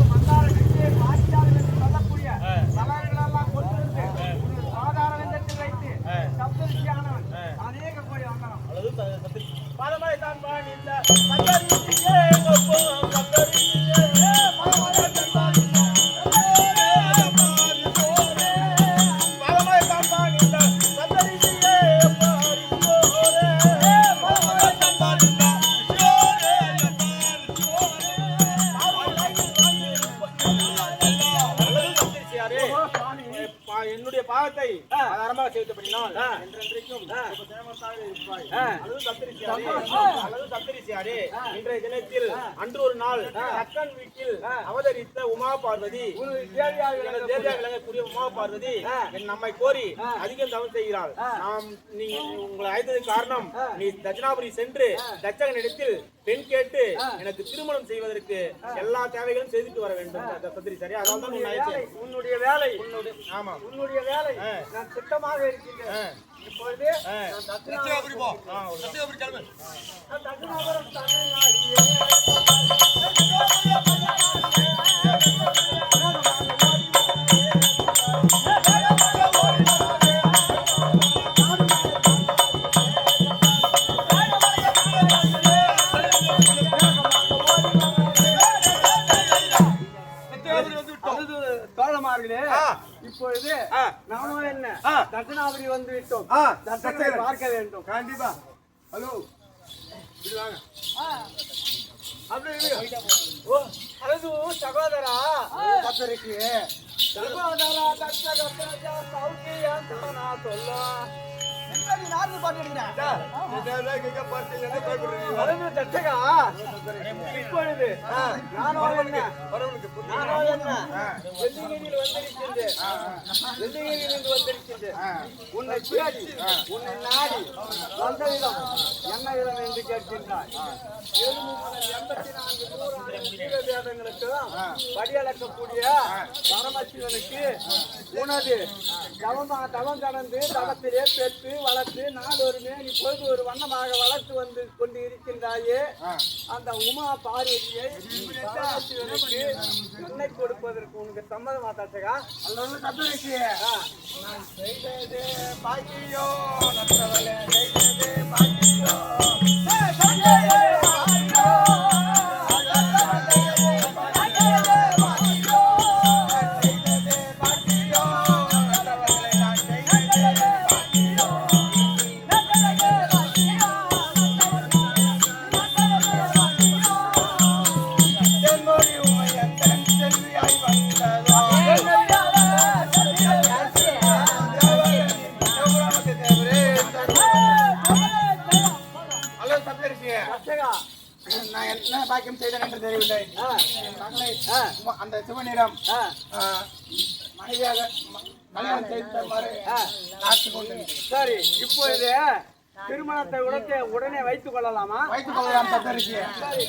மந்தார கட்சியை மாற்றியாளர் என்று சொல்லக்கூடிய தலைவர்களெல்லாம் கொண்டிருந்து சாதாரண வெந்தத்தில் வைத்து சப்தரிசியானவன் அநேக கோடி வந்தனம். அழகு சப்தரிசி பாதமாய் தான் பாடிந்த சப்தரிசியே ஒப்பம் சப்தரிசியே பாதமாய் தான் பாடிந்த பாதமாய் தான் பாடிந்த சப்தரிசியே என்னுடைய பாவத்தை ஆரம்பமாக செய்தபடினால் என்றென்றைக்கும் அல்லது சப்தரிசியாரே இன்றைய தினத்தில் அன்று ஒரு நாள் தக்கன் வீட்டில் அவதரித்த உமா பார்வதி தேவியாக விளங்கக்கூடிய உமா பார்வதி நம்மை கோரி அதிகம் தவம் செய்கிறாள். நீ உங்களை அழைத்ததுக்கு காரணம் நீ தட்சிணாபுரி சென்று தச்சகனிடத்தில் பெண் கேட்டு எனக்கு திருமணம் செய்வதற்கு எல்லா தேவைகளும் செய்துட்டு வர வேண்டும் சப்தரிசியாரே. அதான் தான் உன்னுடைய வேலை. ஆமா உன்னுடைய வேலை நான் திட்டமாக இருக்கின்றேன். இப்பொழுது தட்சிணாபுரம் தோழமார்களே, இப்பொழுது நானும் என்ன தட்சிணாபுரி வந்து விட்டோம். தட்சகனை பார்க்க வேண்டும். கண்டிப்பா. ஹலோ அழகு சகோதரா சப்தரிசி சகோதரா தட்சக பிரஜா சௌக்கியம் தானா சொல்ல அழகு தட்சகா இப்பொழுது நானும் என்ன வெள்ளிகிரியில் வந்திருக்கின்றேன். உன்னை தேடி உன்னை நாடி வந்த விதம் என்ன விதம் என்று கேட்கின்றாய். 84 வேதங்களுக்கு படியளக்கக்கூடிய பரமசிவனுக்கு உனது தவம் கடந்து தவத்திலே பெற்று வளர்த்து 4 ஒரு மேனி பொழுது ஒரு வண்ணமாக வளர்த்து வந்து கொண்டு இருக்கின்றாயே, அந்த உமா பார்வதியை பரமசிவனுக்கு என்னை கொடுப்பதற்கு உனக்கு சம்மதமா தச்சகா? நான் செய்தது பாக்கியோ நற்றவளே, செய்தது பாக்கியோ நான் என்ன பாக்கியம் செய்தேன் என்று தெரியவில்லை. என் மகளை அந்த சிவனிடம் மனைவியாக கல்யாணம் செய்து தருமாறு காத்துக் கொண்டிருந்தேன். சரி, இப்பொழுது திருமணத்தை உடனே வைத்துக் கொள்ளலாமா? வைத்துக் கொள்ளலாம் சப்தரிஷியே.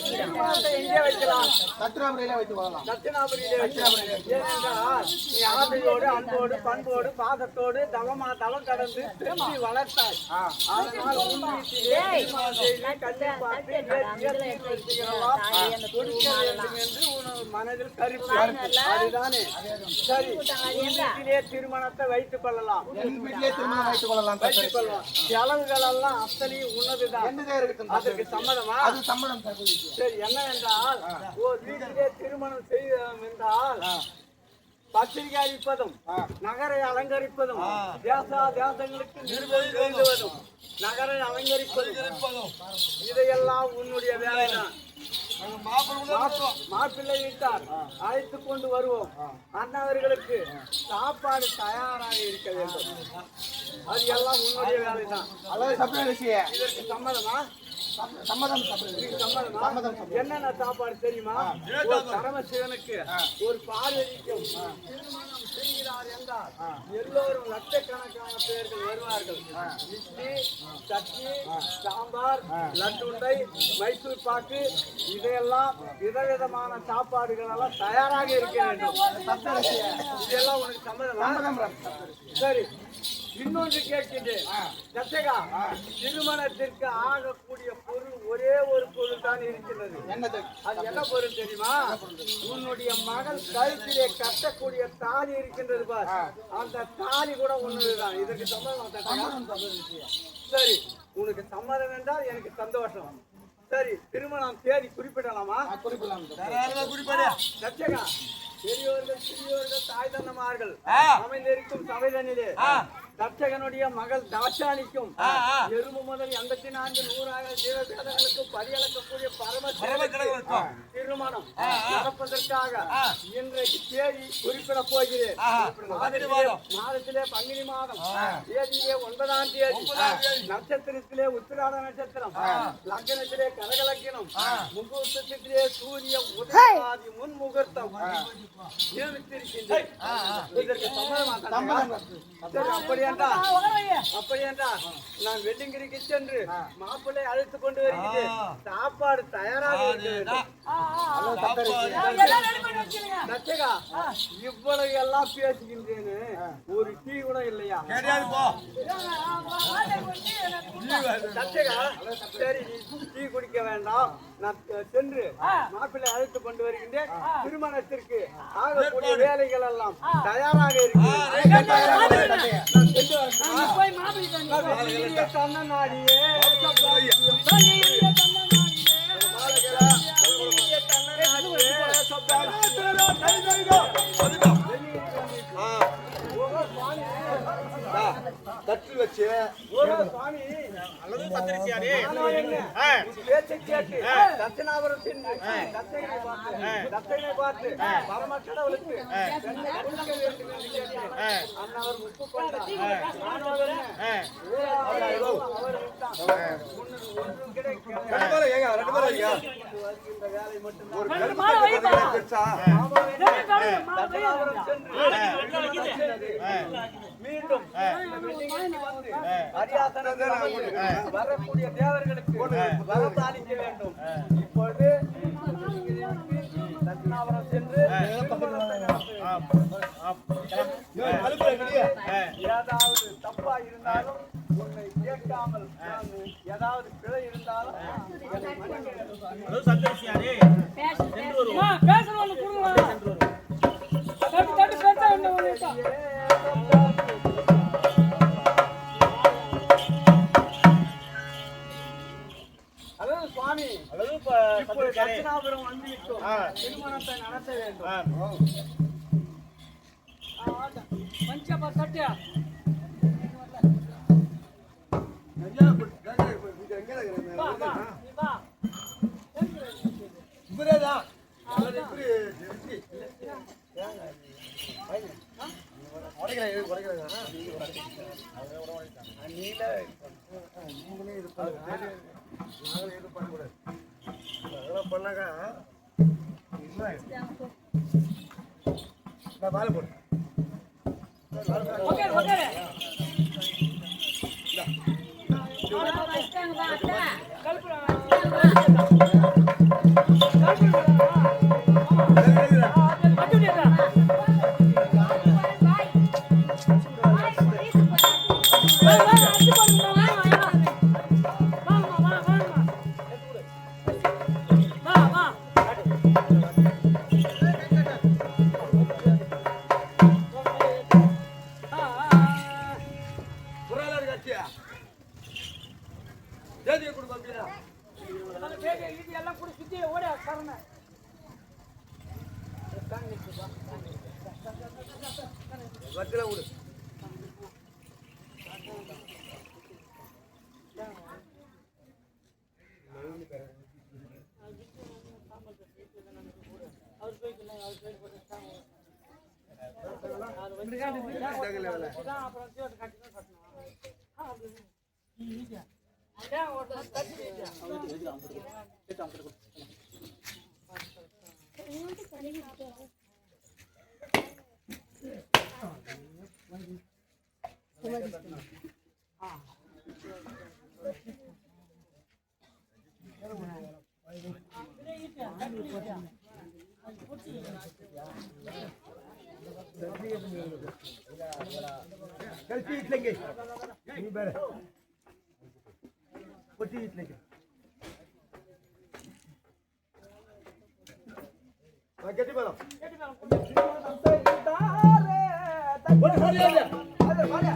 திருமணத்தை எங்கே வைக்கலாம்? தட்சிணாபுரியிலே வைத்துக் கொள்ளலாம். தட்சிணாபுரியிலே வைக்கலாம். ஏனென்றால் நீ ஆசையோடு, அன்போடு, பண்போடு, பாசத்தோடு தவம் கடந்து திரும்பி வளர்த்தாய். அதனால் உன் வீட்டிலே திருமணம் செய்து கண்ணை பார்த்து கொடுக்க வேண்டும் என்று உன் மனதில் கருத்து. அதுதானே? சரி, உன் வீட்டிலே திருமணத்தை வைத்துக் கொள்ளலாம். என் வீட்டிலே திருமணம் வைத்துக் கொள்ளலாம். வைத்துக் கொள்ளலாம். செலவுகள் அத்தனையும் உன்னதுதான். அதற்கு சம்மதமா? அது சம்மதம். சரி, என்னவென்றால் ஒரு வீட்டிலே திருமணம் செய்தோம் என்றால் பத்திரிகை அளிப்பதும், நகரை அலங்கரிப்பதும், தேசங்களுக்கு நிருபம் எழுதுவதும், நகரை அலங்கரிப்பதும், இதையெல்லாம் உன்னுடைய வேலைதான். மாப்பிள்ளை வீட்டார் அழைத்துக் கொண்டு வருவோம். அண்ணவர்களுக்கு சாப்பாடு தயாராக இருக்க வேண்டும். அது எல்லாம் உன்னுடைய வேலைதான். இதற்கு சம்மதமா? சம்மதம். சம்மதம். என்னென்ன சாப்பாடு தெரியுமா? ஒரு பரமசிவனுக்கு ஒரு பார்வதிக்கும் திருமணம் செய்கிறார் என்றால் எல்லோரும் லட்சக்கணக்கான பேர்கள் வருவார்கள். இட்லி, சட்னி, சாம்பார், லட்டுண்டை, மைசூர் பாக்கு, இதையெல்லாம் விதவிதமான சாப்பாடுகள் எல்லாம் தயாராக இருக்க வேண்டும். இதெல்லாம் உனக்கு சம்மதமா? சரி, இன்னொன்று கேட்கின்றேன். தச்சகா, திருமணத்திற்கு ஆகக்கூடிய பொருள் ஒரே ஒரு பொருள் தான் இருக்கின்றது. அது என்ன பொருள் தெரியுமா? உன்னுடைய மகள் கழுத்திலே கட்டக்கூடிய தாலி இருக்கின்றது பார், அந்த தாலி கூட உன்னதுதான். இதற்கு சம்மதம்? சரி, உனக்கு சம்மதம் என்றால் எனக்கு சந்தோஷம். சரி, திருமணம் தேதி குறிப்பிடலாமா? குறிப்பிடலாம். தச்சகா, பெரியோர்கள், சிறியோர்கள், தாய் தன்னமார்கள் அமைந்திருக்கும் சபைதனிலே தச்சகனுடைய மகள் தாட்சாணிக்கும் எறும்பு முதல் 84 100 ஜீவசேதங்களுக்கு பரியளக்கக்கூடிய பரமசிவனுக்கும் திருமணம் நடப்பதற்காக இன்றைக்கு தேதி குறிப்பிட போகிறேன். மாதத்திலே பங்குனி மாதம் தேதியிலே 9ஆம் தேதி, நட்சத்திரத்திலே உத்திராட நட்சத்திரம், லக்னத்திலே கடகலக்கினம், முகூர்த்தத்திலே சூரிய உதயாதி முன் முகூர்த்தம் நியமித்திருக்கின்றேன். இதற்கு சம்மதமாக? அப்படி என்றால் நான் வெள்ளிங்கிரிக்கு சென்று மாப்பிள்ளை அழைத்துக் கொண்டு வருகிறேன். சாப்பாடு தயாராக தச்சகா, இவ்வளவு எல்லாம் பேசுகின்றேன்னு ஒரு டீ கூட இல்லையா? தச்சகா, சரி, டீ குடிக்க வேண்டாம். நான் சென்று மாப்பிள்ளை அழைத்துக் கொண்டு வருகின்றேன். திருமணத்திற்கு ஆகக்கூடிய வேலைகள் எல்லாம் தயாராக இருக்கிறேன். தட்டு வச்சு சுவாமி அல்லது பத்திரிக்கையாரே பேச்சை கேட்டு தட்சிணாபுரம் சென்று தட்சனை பார்த்து பரம கடவுளுக்கு அன்னவர் முப்பு கொண்டார். வேலை மீண்டும் வரக்கூடிய தேவர்களுக்கு வரப்பாலிக்க வேண்டும். இப்பொழுது தட்சிணாபுரம் சென்று ஏதாவது தப்பா இருந்தாலும் உன்னை கேட்காமல் ஏதாவது பிழை இருந்தாலும் சந்தோஷியாரே பேசுறவங்க தட்டு தட்டு பேச அதாவது சுவாமி அல்லது தட்சிணாபுரம் வந்து விட்டோம் திருமணத்தை நடத்த வேண்டும் பஞ்சப்பா தட்டியா பண்ணாங்க பால் போடு ஓகே ஓகே எல்லாம் கூட சுத்தி ஓட சரண வக்கல விடு கல்பி இட்லங்க நீ பேர பொட்டி இட்லங்க கட்டி போலாம் ஒரு சரியா அத வாடா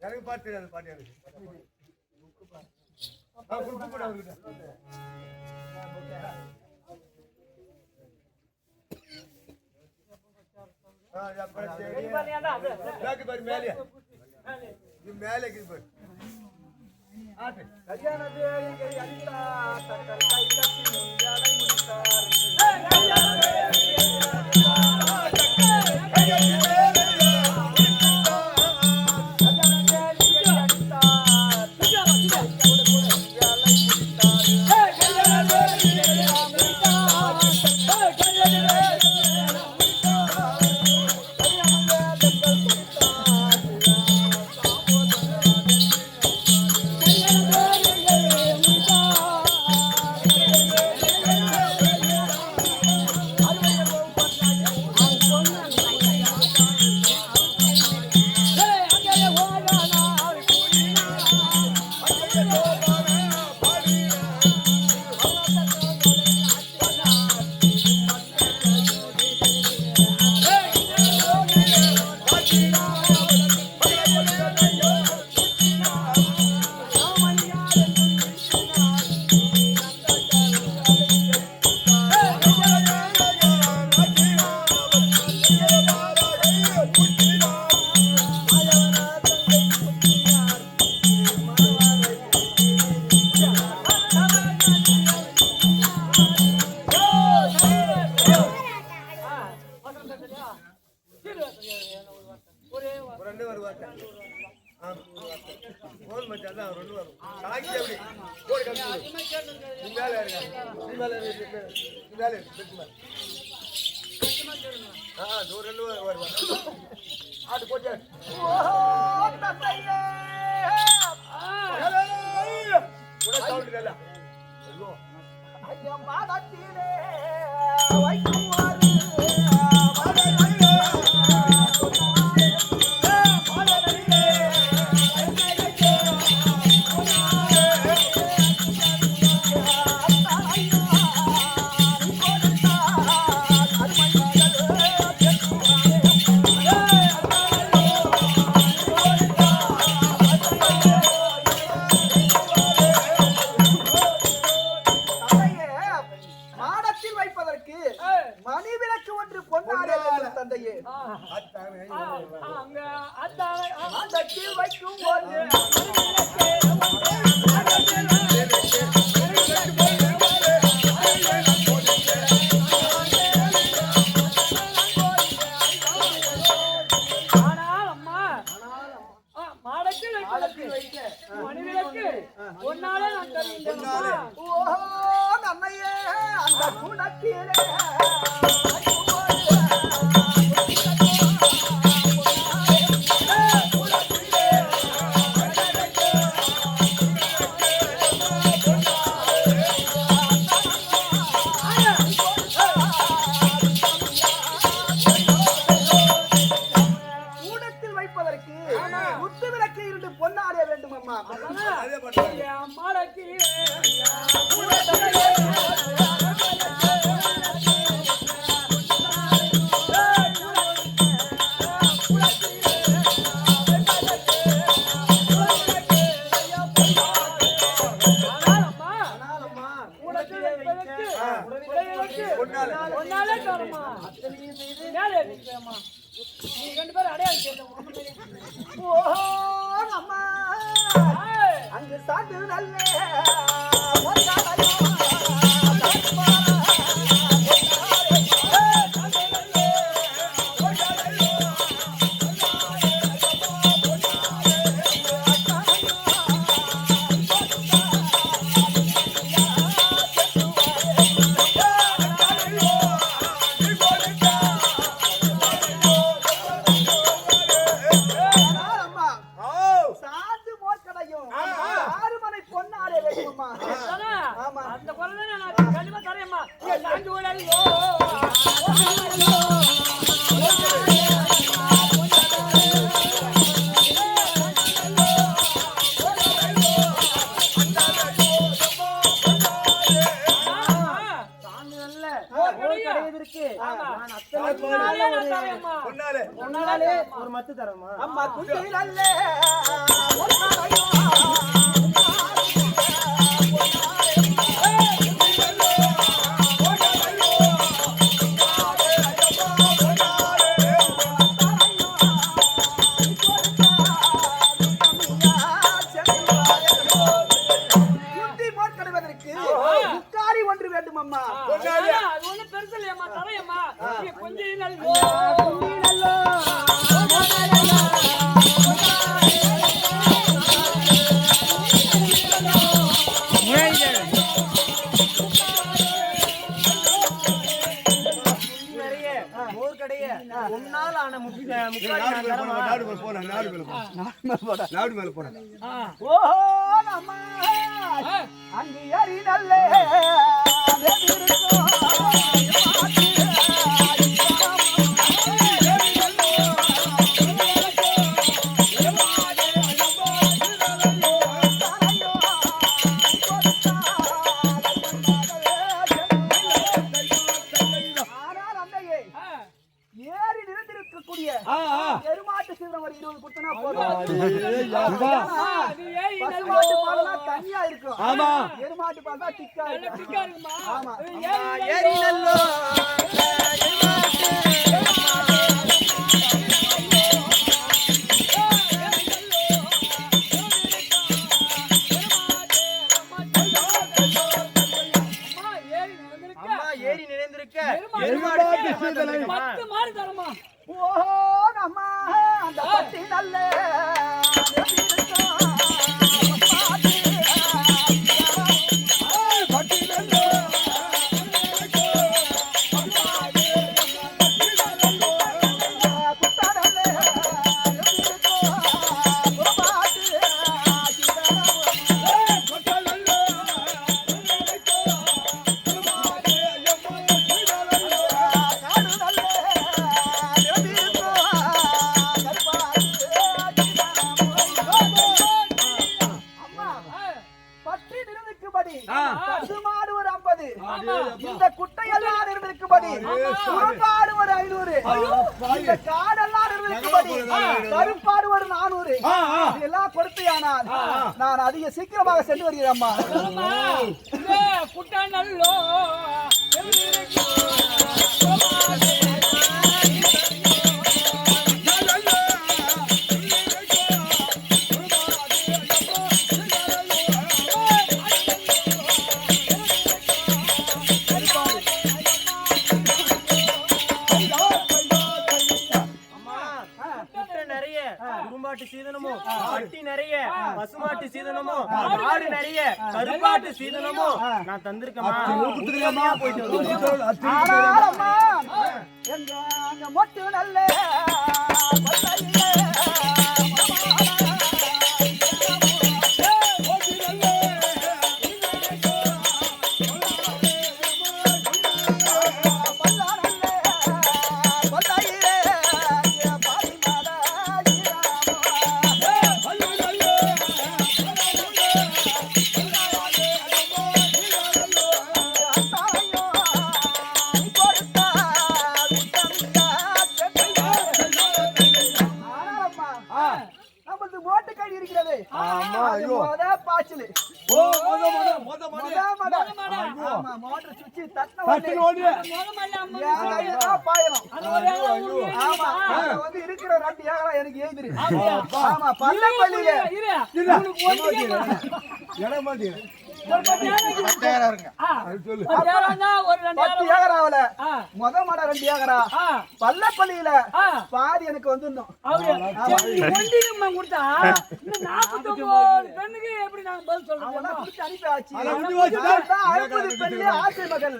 எனக்கு பாட்டு பாட்டு குடுக்க அவர்கிட்ட மேலே கல்யாண தேடி அடித்தா தங்கள் கை கட்டி முன்காலை முடித்தார் அங்கு சாட்டு நல்ல ஒரு மத்து தரமா அம்மா குட்டி நல்ல குஞ்சி நல்லோ உன்னால் ஆன முக்காடி மேல போன ஓஹோ அம்மா அங்கு ஏறி நல்லே ஏறி நிறைந்திருக்கக்கூடிய எருமாட்டு சீதனம் ஒரு 20 குத்தனா போதும். பசுமாட்டு பால்லாம் தனியா இருக்கும். எருமாட்டு பால் தான் திக்கா இருக்கும். ஆமா. ஏறி நல்லோ ஏறி நிறைந்திருக்க பத்து மாடு தரமா ஓஹோ அம்மா அந்த பட்டி நல்ல பசுமாடு ஒரு 50, இந்த குட்டையெல்லாம் இருந்திருக்கும்படி குறும்பாடு ஒரு 500, இந்த காடெல்லாம் இருந்திருக்கும்படி கருப்பாடு ஒரு 400, இதெல்லாம் கொடுத்தையானால் நான் அதிக சீக்கிரமாக சென்று வருகிறேன் அம்மா. குட்டா நல்லோ சீதனமும் பட்டி நிறைய பசுமாட்டு சீதனமும் ஆடு நிறைய கருப்பாட்டு சீதனமும் நான் தந்திருக்கேன். மொட்டு நல்ல இருக்கிற 2 ஏக்கரா எனக்கு எழுதிரு. ஆமா பள்ளப்பள்ளியில பள்ளப்பள்ளியில பாதி எனக்கு வந்துடணும். கொடுத்தா 49 பெண்ணுக்கு எப்படி நாங்க பதில் சொல்றோம்? அனுப்பியாச்சு. ஆசை மகள்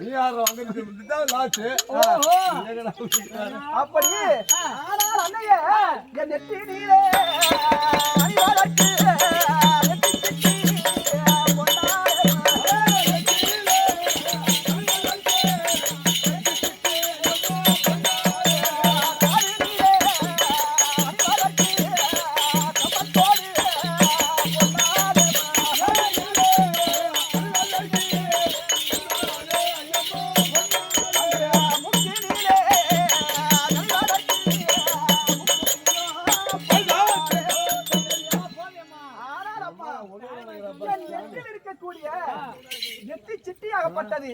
அப்படி. ஆனால் அன்னைய என் நெற்றி நீரே சிட்டியாகப்பட்டது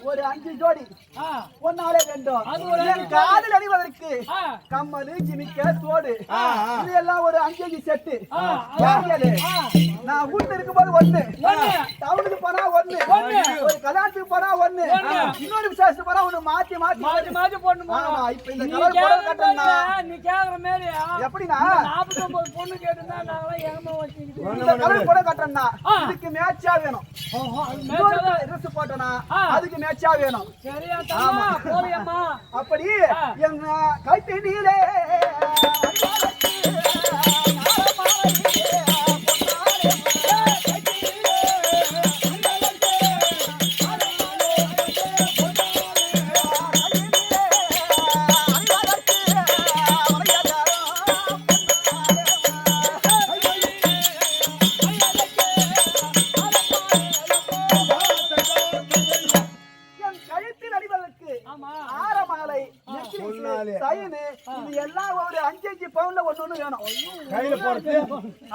ஒரு 5 ஜோடி ஒன்னாலே வேண்டும். காதில் அணிவதற்கு கம்மல் ஜிமிக்க தோடு இதெல்லாம் ஒரு 5 செட்டு. நான் வீட்டுல இருக்கும்போது ஒண்ணு ஒண்ணு. டவுனுக்கு போனா ஒண்ணு ஒண்ணு. ஒரு கல்யாணத்துக்கு போனா ஒண்ணு ஒண்ணு. இன்னொரு விசேஷத்துக்கு போனா ஒண்ணு மாத்தி மாத்தி மாத்தி மாத்தி போட்டு ஆமா, இப்ப இந்த நீ கலர் புடவை கேக்குற கட்டணும்னா மாதிரி, நீ கேக்குற மாதிரி எப்படின்னா 49 பொண்ணு கேட்டுனா நாங்களாம் ஏமா வச்சுக்கிட்டு இந்த கலர் புடவை கட்டணும்னா ஆ. இதுக்கு மேட்சா வேணும் மேட்சா ட்ரெஸ் போட்டோம்னா ஆ. அதுக்கு மேட்சா வேணும் சரியா தம்மா போறியம்மா அப்படி ஆ. என் கைப்பிடியிலே என் கழுத்தில் அணிவதற்கு ஆமா ஆரமாலை சைனு இது எல்லாம் ஒரு 5 பவுன்ல ஒண்ணு வேணும் கையில போறது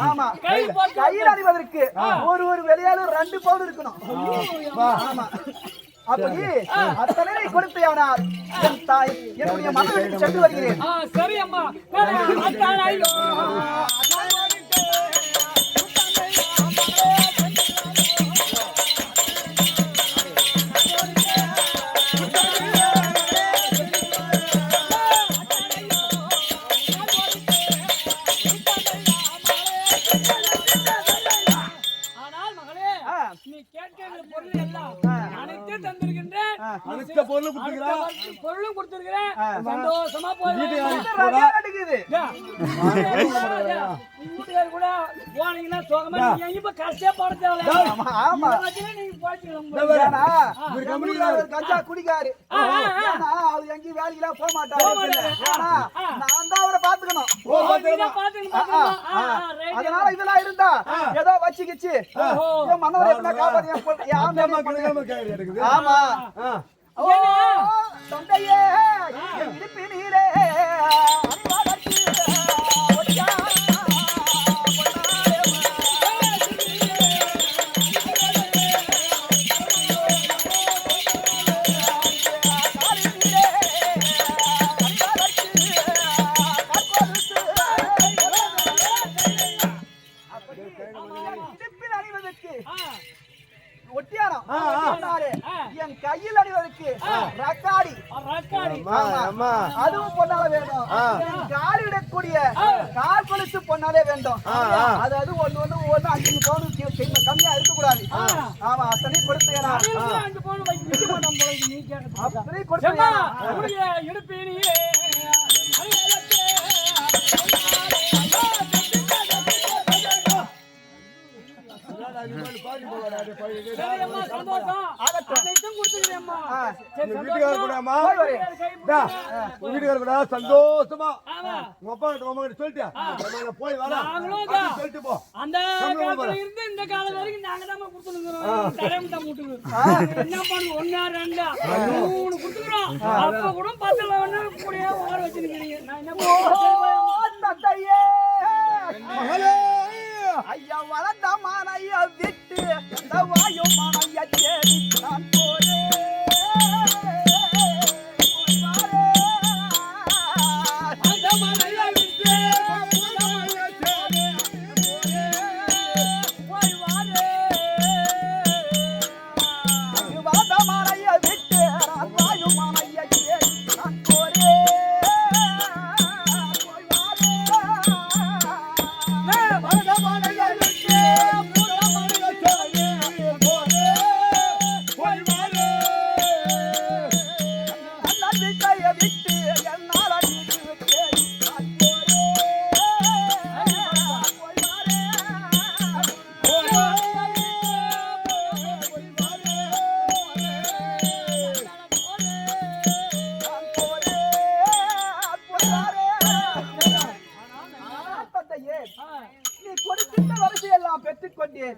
ஆமா கையில் போட்டு- கையில் அணிவதற்கு ஒரு வெளியால 2 பவுன் இருக்கணும் ஆமா அப்படி அத்தனை கொடுத்தையானால் என் தாய் என்னுடைய மகனுக்கு சென்று வருகிறேன் சரி அம்மா அத்தான் ஐயோ ஆனால் மகளே ஆ. நீ கேட்கிற பொருள் எல்லாம் அனைத்தும் தந்திருக்கின்றேன் அடுத்த பொருள் கொடுத்துக்கிறா அடுத்த பொருளும் கொடுத்திருக்கிறேன் சந்தோஷமா போய் நிறைய நடக்குது வீட்டுக்கார் கூட போனீங்கன்னா சுகமா நீங்க எங்கேயும் கஷ்டே போட தேவையில்ல ஆமா ஆமா நீங்க போயிட்டு ஏன்னா, ஒரு கம்பெனில ஒரு கஞ்சா குடிக்காரு ஏன்னா அவர் எங்கேயும் வேலைக்கெல்லாம் போக மாட்டாரு ஏன்னா நான் தான் அவரை பாத்துக்கணும் அதனால இதெல்லாம் இருந்தா ஏதோ வச்சுக்கிச்சு என் மனவரை எப்படின்னா காப்பாத்தி என் ஆம்பளை இருக்குது ஆமா ஓ தொண்டையே என் இடுப்பினிலே அணிவாளர்க்கு ஒட்டியா இடுப்பில் அணிவதற்கு ஒட்டியானம் சொன்னாரு. என் கையில் அணிவதற்கு ரக்காடி அம்மா அதுவும் பொண்ணால வேணும் என் கால் இடக்கூடிய கால் கொலுசு பொண்ணாலே வேண்டும் அது அது ஒண்ணு 5 பவுன் கம்மியா இருக்க கூடாது ஆமா அத்தனை கொடுத்தேனா அத்தனை கொடுத்தேனா இடுப்பினியே சந்தோஷம் அனைத்தும் கொடுத்துக்கிறேம்மா வீட்டுக்கார கூடமா வீட்டுக்கார கூட சந்தோஷமா உங்க அப்பா கிட்ட உங்க கிட்ட சொல்லிட்டு போய் வர சொல்லிட்டு போ அந்த காலத்துல இருந்து இந்த காலம் வரைக்கும் நாங்க தான் கொடுத்துருக்கிறோம் தரம் தான் முட்டுக்கிறோம் என்ன பண்ணுவோம் 1 2 3 கொடுத்துக்கிறோம் அப்ப கூட 10 ஒண்ணு கூட ஓட வச்சிருக்கீங்க நான் என்ன தந்தையே மகளே ஐயா வளர்ந்த மானைய விட்டு இந்த வாயு மானைய தேடி நான் போறேன் வளர்ந்த மானைய விட்டு நான் வாயு மானைய தேடி நான் போறேன் விட்டு என்னால் அடித்து தேடி நான் நீ கொடுக்கின்ற வரிசையெல்லாம் பெற்றுக்கொண்டேன்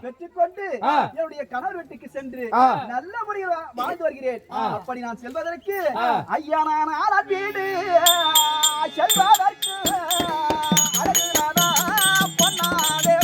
பெற்றுக்கொண்டு என்னுடைய கணவர் வீட்டுக்கு சென்று நல்ல முறையில் வாழ்ந்து வருகிறேன் அப்படி நான் செல்வதற்கு ஐயா நான் வீடு செல்வதற்கு அழகுனாதா பொன்னாலே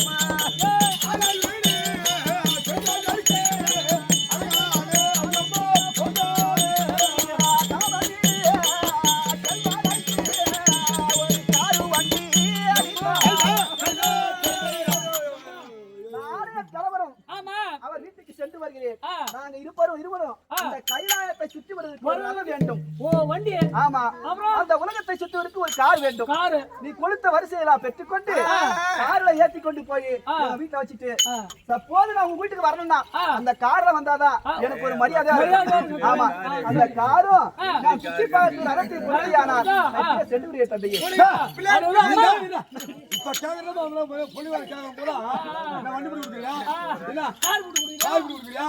அப்புறம் அந்த உலகத்தை சுற்றுவதற்கு ஒரு கார் வேண்டும். காரு நீ கொடுத்த வரிசையெல்லாம் பெற்றுக்கொண்டு கார்ல ஏத்தி கொண்டு போய் எங்க வீட்டுல வச்சுட்டு சப்போஸ் நான் உங்க வீட்டுக்கு வரணும்னா அந்த கார்ல வந்தாதான் எனக்கு ஒரு மரியாதை இருக்கும். ஆமா, அந்த காரும் நான் சுத்தி பார்த்து அரசு கொள்ளையானால் சென்று விடுகிற தந்தையே. இப்ப கேக்குறது அதெல்லாம் புலிவால கேட்க போறா நான் வண்டி போட்டு கொடுக்குறியா என்ன கால் போட்டு கொடுக்குறியா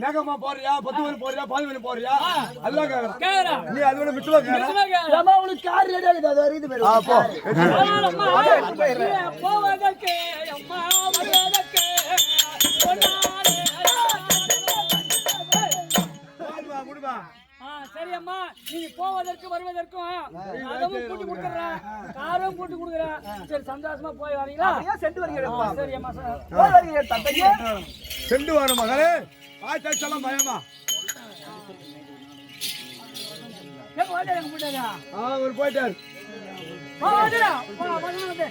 நேகமா போறியா 10 மணி போறியா 12 மணி போறியா அதெல்லாம் கேக்குறா நீ அதோட மிச்சமா கேக்குற அம்மா உனக்கு கார் ரெடி ஆகுது அது வரைக்கும் போயிரு. போ போவதற்கு அம்மா வருவதற்கு பொன்னாரே. முடிவா சரி அம்மா, நீங்க போவதற்கு வருவதற்கும் அதவும் கூட்டி கொடுக்குறேன், காரும் கூட்டி கொடுக்குறேன். சரி, சந்தோஷமா போய் வரீங்களா? அப்படியே சென்று வருகிறேன்ப்பா. சரி அம்மா, போய் வருகிறேன் தந்தையே. சென்று வர மகளே ஆச்சலாம் பயமா எங்க போயிட்டாரு அவர் போயிட்டார் போயிட்டாரு